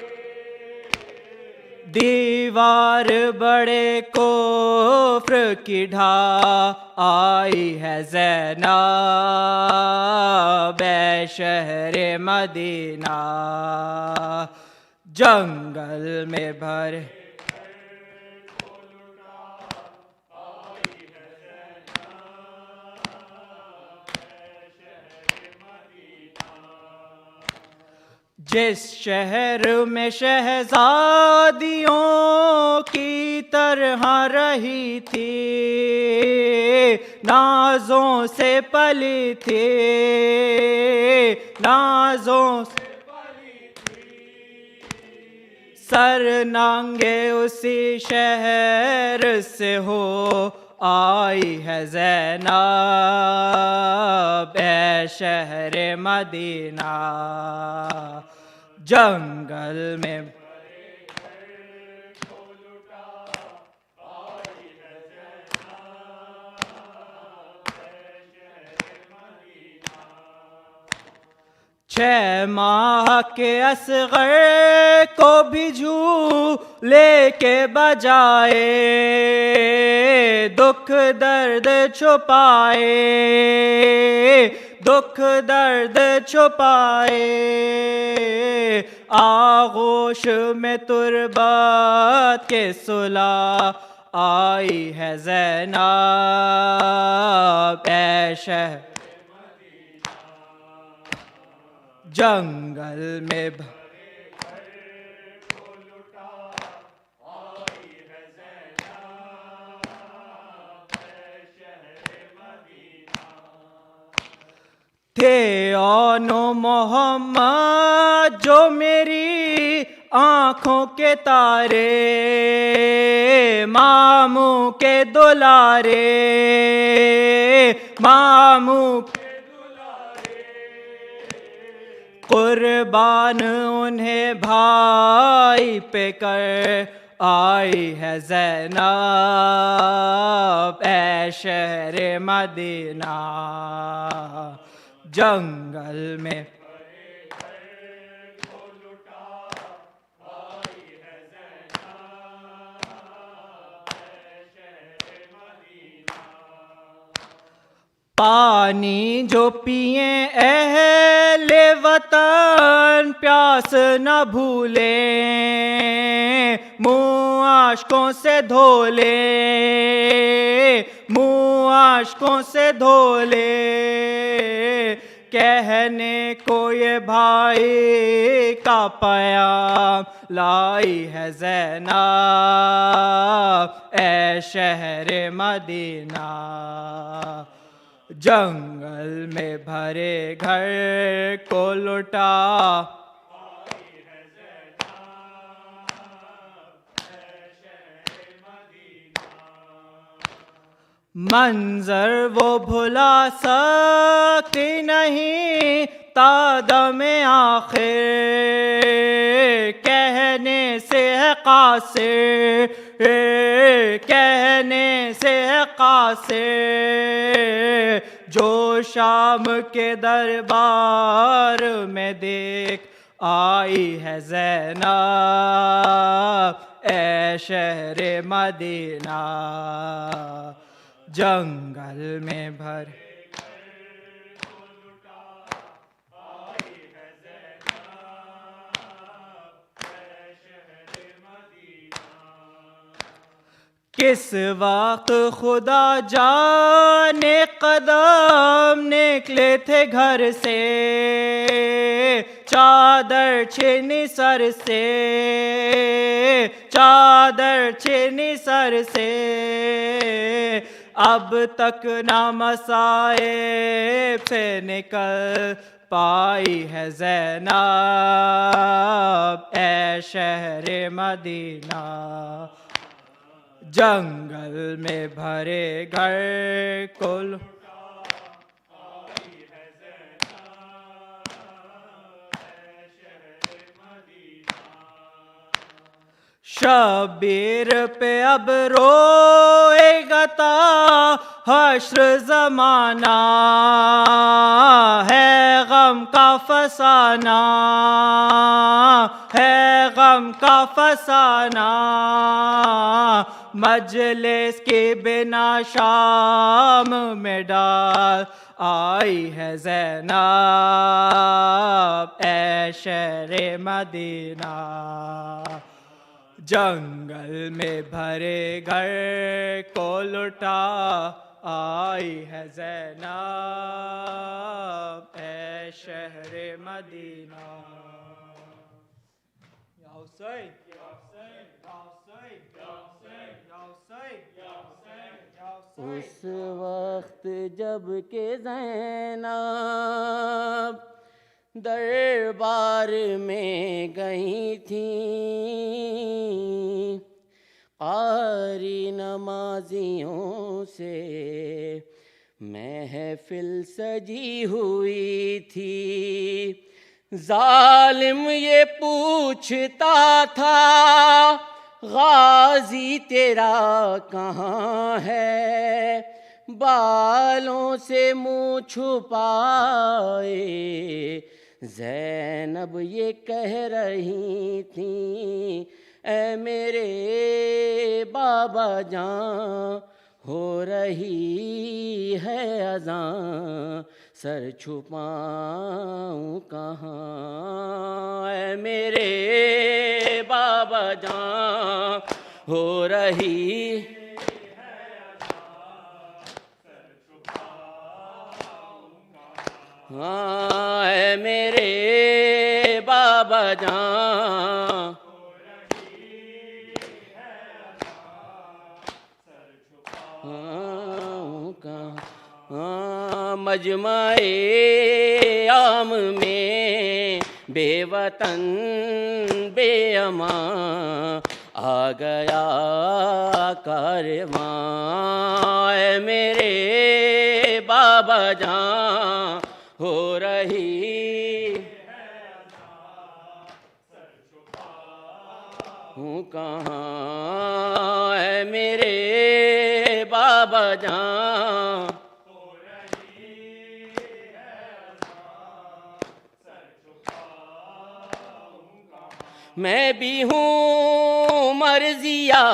Speaker 3: دیوار بڑے کفر کی ڈھا آئی ہے زینب اے شہر مدینہ جنگل میں بھرے جس شہر میں شہزادیوں کی طرح رہی تھی نازوں سے پلی تھی نازوں سے سر نانگے اسی شہر سے ہو آئی ہے زینب اے شہر مدینہ جنگل میں چھ ماہ کے اصغر کو بھی جھولے کے بجائے دکھ درد چھپائے دکھ درد چھپائے آغوش میں تربت کے صلح آئی ہے زینب اے شہر جنگل میں تھے اون محمد جو میری آنکھوں کے تارے ماموں کے دلارے ماموں قربان انہیں بھائی پہ کر آئی ہے زینب اے شہر مدینہ جنگل میں پانی جو پئیں اہل وطن پیاس نہ بھولیں منہ اشکوں سے دھو لیں منہ اشکوں سے دھو لیں کہنے کو یہ بھائی کا پیام لائی ہے زینب اے شہر مدینہ جنگل میں بھرے گھر کو لٹا منظر وہ بھلا سکتی نہیں تا دم آخر کہنے سے ہے قاصر کہنے سے ہے قاصر جو شام کے دربار میں دیکھ آئی ہے زینب اے شہر مدینہ جنگل میں بھر کس وقت خدا جانے قدم نکلے تھے گھر سے چادر چھنی سر سے چادر چھنی سر سے اب تک نہ مصائب سے نکل پائی ہے زینب اے شہر مدینہ جنگل میں بھرے گھر کو شبیر پہ اب روئے گا تا حشر زمانہ ہے غم غم کا فسانہ، ہے غم کا فسانہ، مجلس کی بنا شام میں ڈال آئی ہے زینب، اے شہر مدینہ، جنگل میں بھرے گھر کو لٹا آئی ہے زینب، اے شہر مدینہ۔ یا حسین، یا حسین، یا حسین، یا حسین، یا حسین، یا حسین، یا حسین۔
Speaker 7: اس وقت جب کہ زینب دربار میں گئی تھی، قاری نمازیوں سے محفل سجی ہوئی تھی، ظالم یہ پوچھتا تھا غازی تیرا کہاں ہے، بالوں سے منہ چھپائے زینب یہ کہہ رہی تھیں، اے میرے بابا جان ہو رہی ہے اذان، سر چھپاؤں کہاں، اے میرے بابا جان ہو رہی ہے اذان، سر چھپاؤں کہاں، ہاں اے میرے بابا جان ہو رہی ہے اذان، سر چھپاؤں کہاں، مجمع عام میں بے وطن بے امان آ گیا کارواں، اے میرے بابا جان ہو رہی ہے اذان، سر چھپاؤں کہاں، اے میرے بابا جان ہو رہی ہے اذان، سر چھپاؤں کہاں، میں بھی ہوں مرضیہ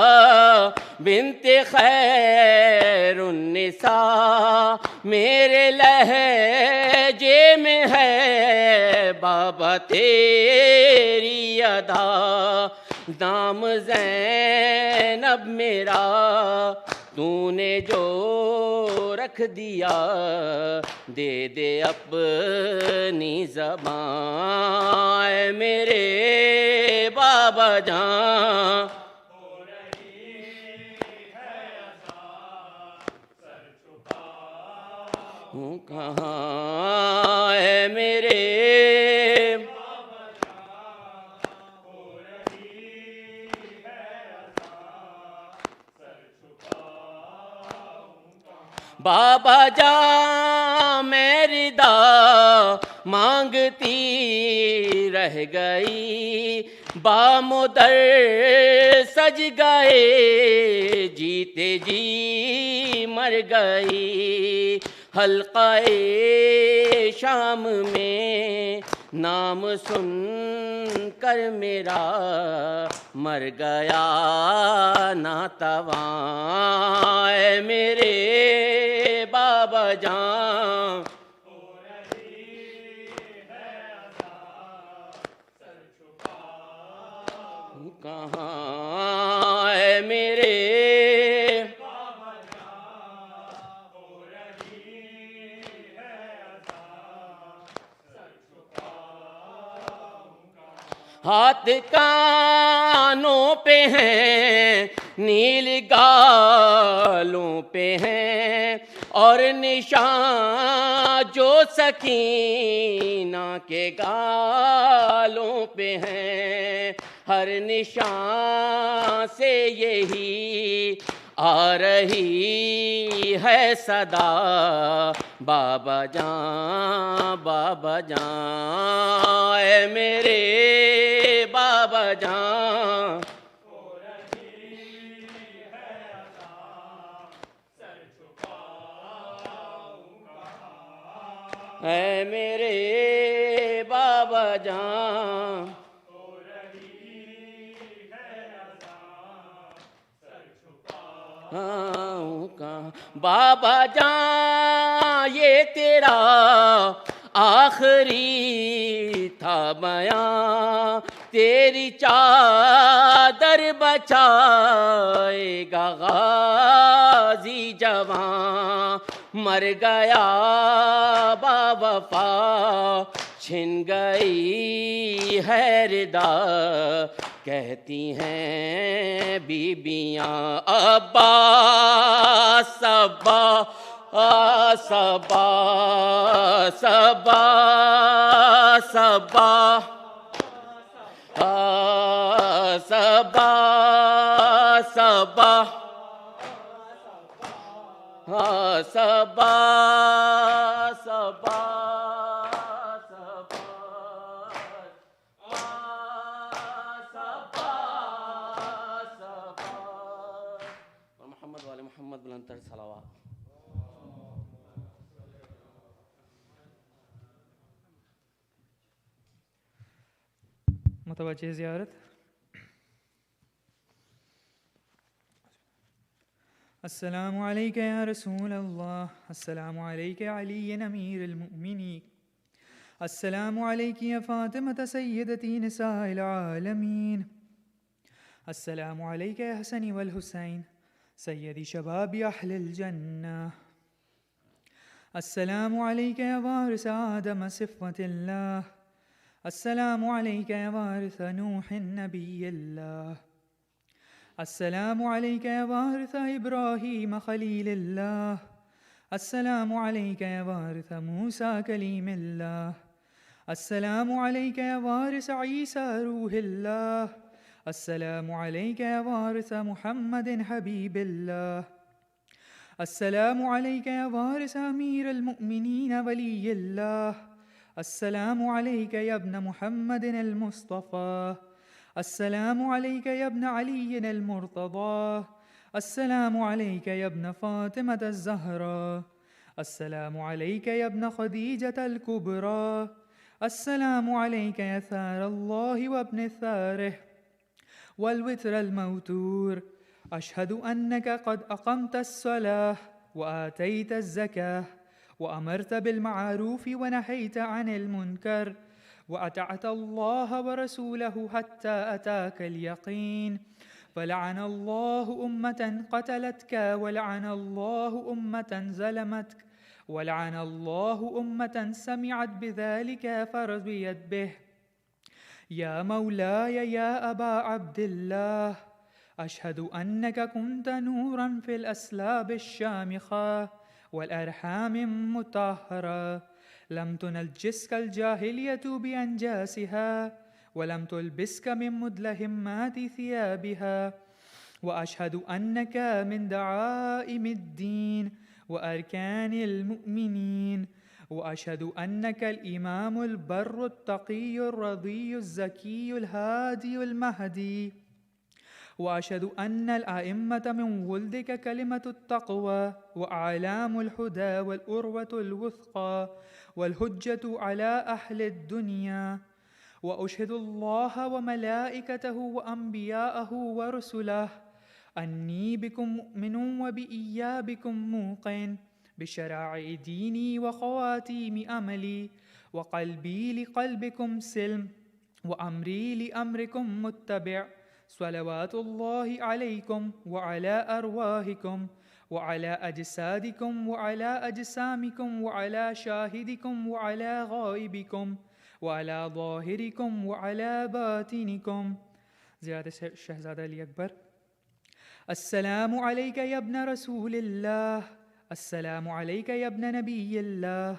Speaker 7: بنت خیر النساء، میرے لہجے میں ہے بابا تیری ادا، نام زینب میرا تو نے جو رکھ دیا، دے دے اپنی زبان، اے میرے بابا جان ہو رہی ہے اذان، سر چھپاؤں کہاں، اے میرے بابا جان ہو رہی ہے اذان، سر چھپاؤں کہاں، بابا جان میں ردا مانگتی رہ گئی، بامدر سج گئے جیتے جی مر گئی، حلقہ شام میں نام سن کر میرا مر گیا ناتواں، اے میرے بابا جان ہو رہی ہے اذان، سر چھپاؤں کہاں، اے میرے بابا جان ہو رہی ہے اذان، سر چھپاؤں کہاں، ہاتھ کانوں پہ ہیں نیل گالوں پہ ہیں، اور نشان جو سکینہ کے گالوں پہ ہیں، ہر نشان سے یہی آ رہی ہے صدا، بابا جان بابا جان، اے میرے بابا جان ہو رہی ہے اذان، سر چھپاؤں کہاں، اے میرے جان بابا جان یہ تیرا آخری تھا بیاں تیری چادر بچائے گا غازی جوان مر گیا با وفا چھن گئی ہے ردا کہتی ہیں بیبیاں عباس صبا صبا صبا صبا صبا صبا صبا صبا محمد والے محمد بلندتر صلوات
Speaker 8: متوجہ زیارت السلام علیک یا رسول اللہ السلام علیک علی امیر المؤمنین السلام علیک یا فاطمة سیدتی نساء العالمین السلام علیک یا حسن والحسین سیدی شباب اہل الجنہ السلام علیک یا وارث آدم صفوة اللہ السلام علیک یا وارث نوح نبی اللہ السلام علیک یا وارث ابراہیم خلیل اللہ السلام علیک یا وارث موسیٰ کلیم اللہ السلام علیک یا وارث عیسیٰ روح اللہ السلام علیک یا وارث محمد حبیب اللہ السلام علیک یا وارث امیر المؤمنین ولی اللہ السلام علیک یا ابن محمد المصطفى السلام علیک یا ابن علی المرتضى السلام علیک یا ابن فاطمة الزہرا السلام علیک یا ابن خدیجة الكبرى السلام علیک یا ثار اللہ وابن ثاره والوتر الموتور اشہد انک قد اقمت الصلاة وآتیت الزکاة وأمرت بالمعروف ونهيت عن المنكر وأطعت الله ورسوله حتى أتاك اليقين فلعن الله أمة قتلتك ولعن الله أمة ظلمتك ولعن الله أمة سمعت بذلك فرضيت به يا مولاي يا أبا عبد الله أشهد أنك كنت نورا في الأسلاب الشامخة والأرحام المطهرة لم تنجسك الجاهلية بأنجاسها ولم تلبسك من مدلهمات ثيابها وأشهد أنك من دعائم الدين وأركان المؤمنين وأشهد أنك الإمام البر التقي الرضي الزكي الهادي المهدي وأشهد أن الأئمة من ولدك كلمة التقوى وأعلام الهدى والأروة الوثقى والحجة على أهل الدنيا وأشهد الله وملائكته وأنبياءه ورسله أني بكم مؤمن وبإيابكم موقن بشرائع ديني وخواتيم أملي وقلبي لقلبكم سلم وأمري لأمركم متبع صلوات الله عليكم وعلى أرواحكم وعلى أجسادكم وعلى أجسامكم وعلى شاهدكم وعلى غائبكم وعلى ظاهركم وعلى باطنكم زیادہ شہزادہ علی اکبر السلام علیک یا ابن رسول اللہ السلام علیک یا ابن نبی اللہ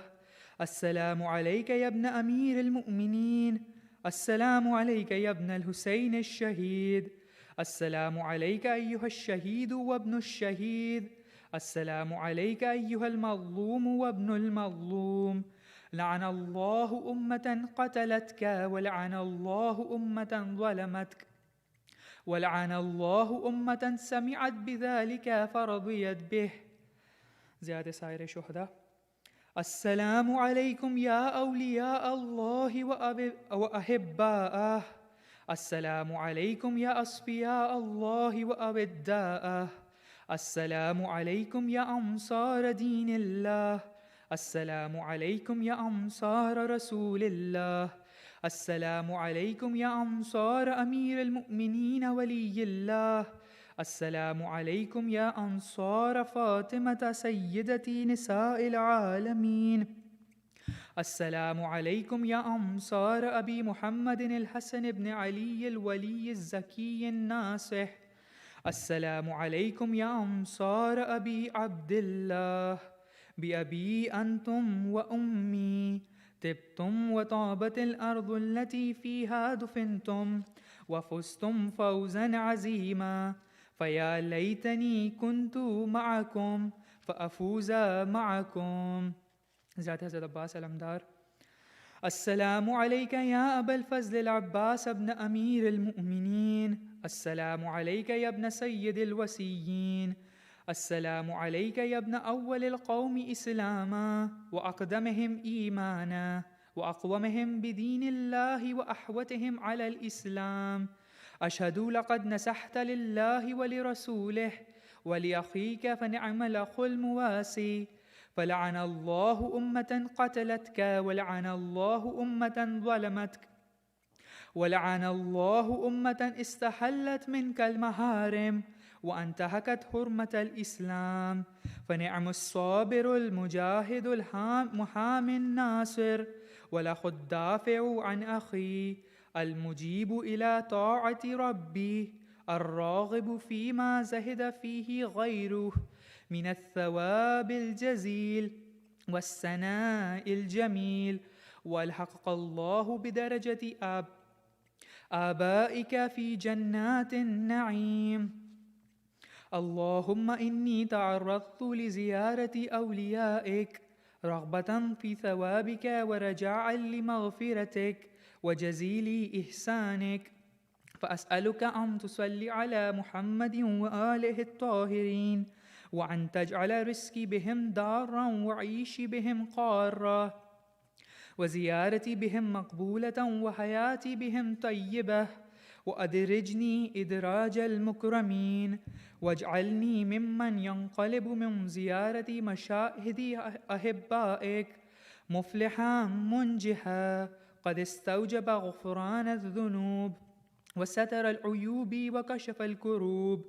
Speaker 8: السلام علیک یا ابن امیر المؤمنین السلام علیک یا ابن الحسین الشہید السلام علیک ایہا الشہید وابن الشہید السلام علیک ایہا المظلوم وابن المظلوم لعن اللہ امة قتلتك ولعن اللہ امة ظلمتك ولعن اللہ امة سمعت بذلك فرضیت به زیادہ سائر شہداء السلام عليكم يا أولياء الله وأحباءه. السلام عليكم يا أصفياء الله وأوداءه. السلام عليكم يا أنصار دين الله. السلام عليكم يا أنصار رسول الله. السلام عليكم يا أنصار أمير المؤمنين ولي الله. السلام عليكم يا أنصار فاطمة سيدة نساء العالمين. السلام عليكم يا أنصار أبي محمد الحسن بن علي الولي الزكي الناصح. السلام عليكم يا أنصار أبي عبد الله. بأبي أنتم وأمي طبتم وطابت الأرض التي فيها دفنتم وفزتم فوزا عظيما. فيا ليتني كنت معكم فأفوز معكم. زيارة حضرت عباس العمدار. السلام عليك يا أبا الفضل العباس ابن أمير المؤمنين. السلام عليك يا ابن سيد الوسيين. السلام عليك يا ابن أول القوم إسلاما وأقدمهم إيمانا وأقومهم بدين الله وأحوتهم على الإسلام. أشهد لقد نسحت لله ولرسوله ولأخيك فنعم الأخ المواسي. فلعن الله أمة قتلتك ولعن الله أمة ظلمتك ولعن الله أمة استحلت منك المحارم وانتهكت حرمة الإسلام. فنعم الصابر المجاهد المحامي الناصر والأخ الدافع عن أخي المجيب إلى طاعة ربي الراغب فيما زهد فيه غيره من الثواب الجزيل والثناء الجميل. والحق الله بدرجة آبائك في جنات النعيم. اللهم إني تعرضت لزيارة أوليائك رغبة في ثوابك ورجاء لمغفرتك وجزيل إحسانك. فأسألك أن تصلي على محمد وآله الطاهرين وأن تجعل رزقي بهم دارا وعيشي بهم قارا وزيارتي بهم مقبولة وحياتي بهم طيبة وأدرجني إدراج المكرمين واجعلني ممن ينقلب من زيارة مشاهد أحبائك مفلحا منجحا قد استوجب غفران الذنوب وستر العيوب وكشف الكروب.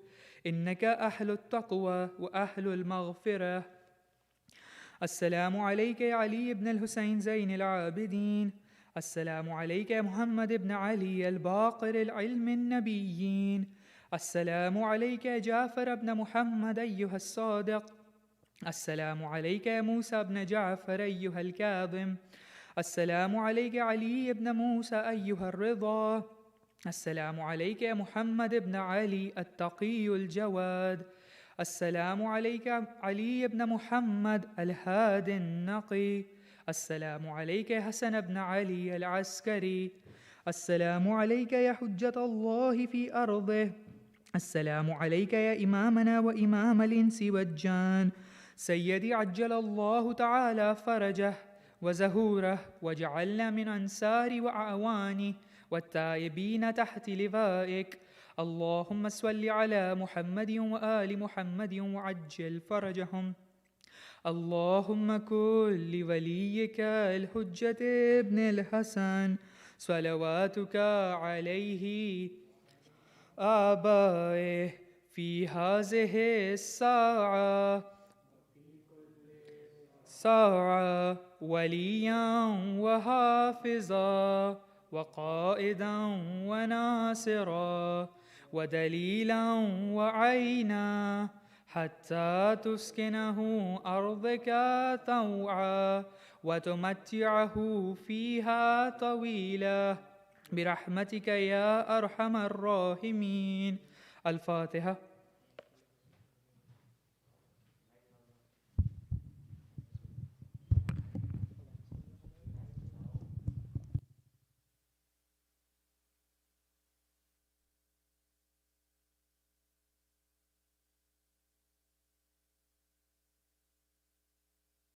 Speaker 8: إنك أهل التقوى وأهل المغفرة. السلام عليك يا علي بن الحسين زين العابدين. السلام عليك يا محمد بن علي الباقر العلم النبيين. السلام عليك يا جعفر بن محمد أيها الصادق. السلام عليك يا موسى بن جعفر أيها الكاظم. السلام عليك يا علي بن موسى أيها الرضا. السلام عليك يا محمد بن علي التقي الجواد. السلام عليك علي بن محمد الهادي النقي. السلام عليك يا حسن بن علي العسكري. السلام عليك يا حجة الله في أرضه. السلام عليك يا إمامنا وإمام الإنس والجان سيدي عجل الله تعالى فرجه وزهوره وجعلنا من أنصار وأعوانه والتائبين تحت لوائك. اللهم صل على محمد وآل محمد وعجل فرجهم. اللهم كن لوليك الحجة ابن الحسن صلواتك عليه آبائه في هذه الساعة وليا وحافظا وقائدا وناصرا ودليلا وعينا حتى تسكنه أرضك طوعا وتمتعه فيها طويلا برحمتك يا أرحم الراحمين. الفاتحة.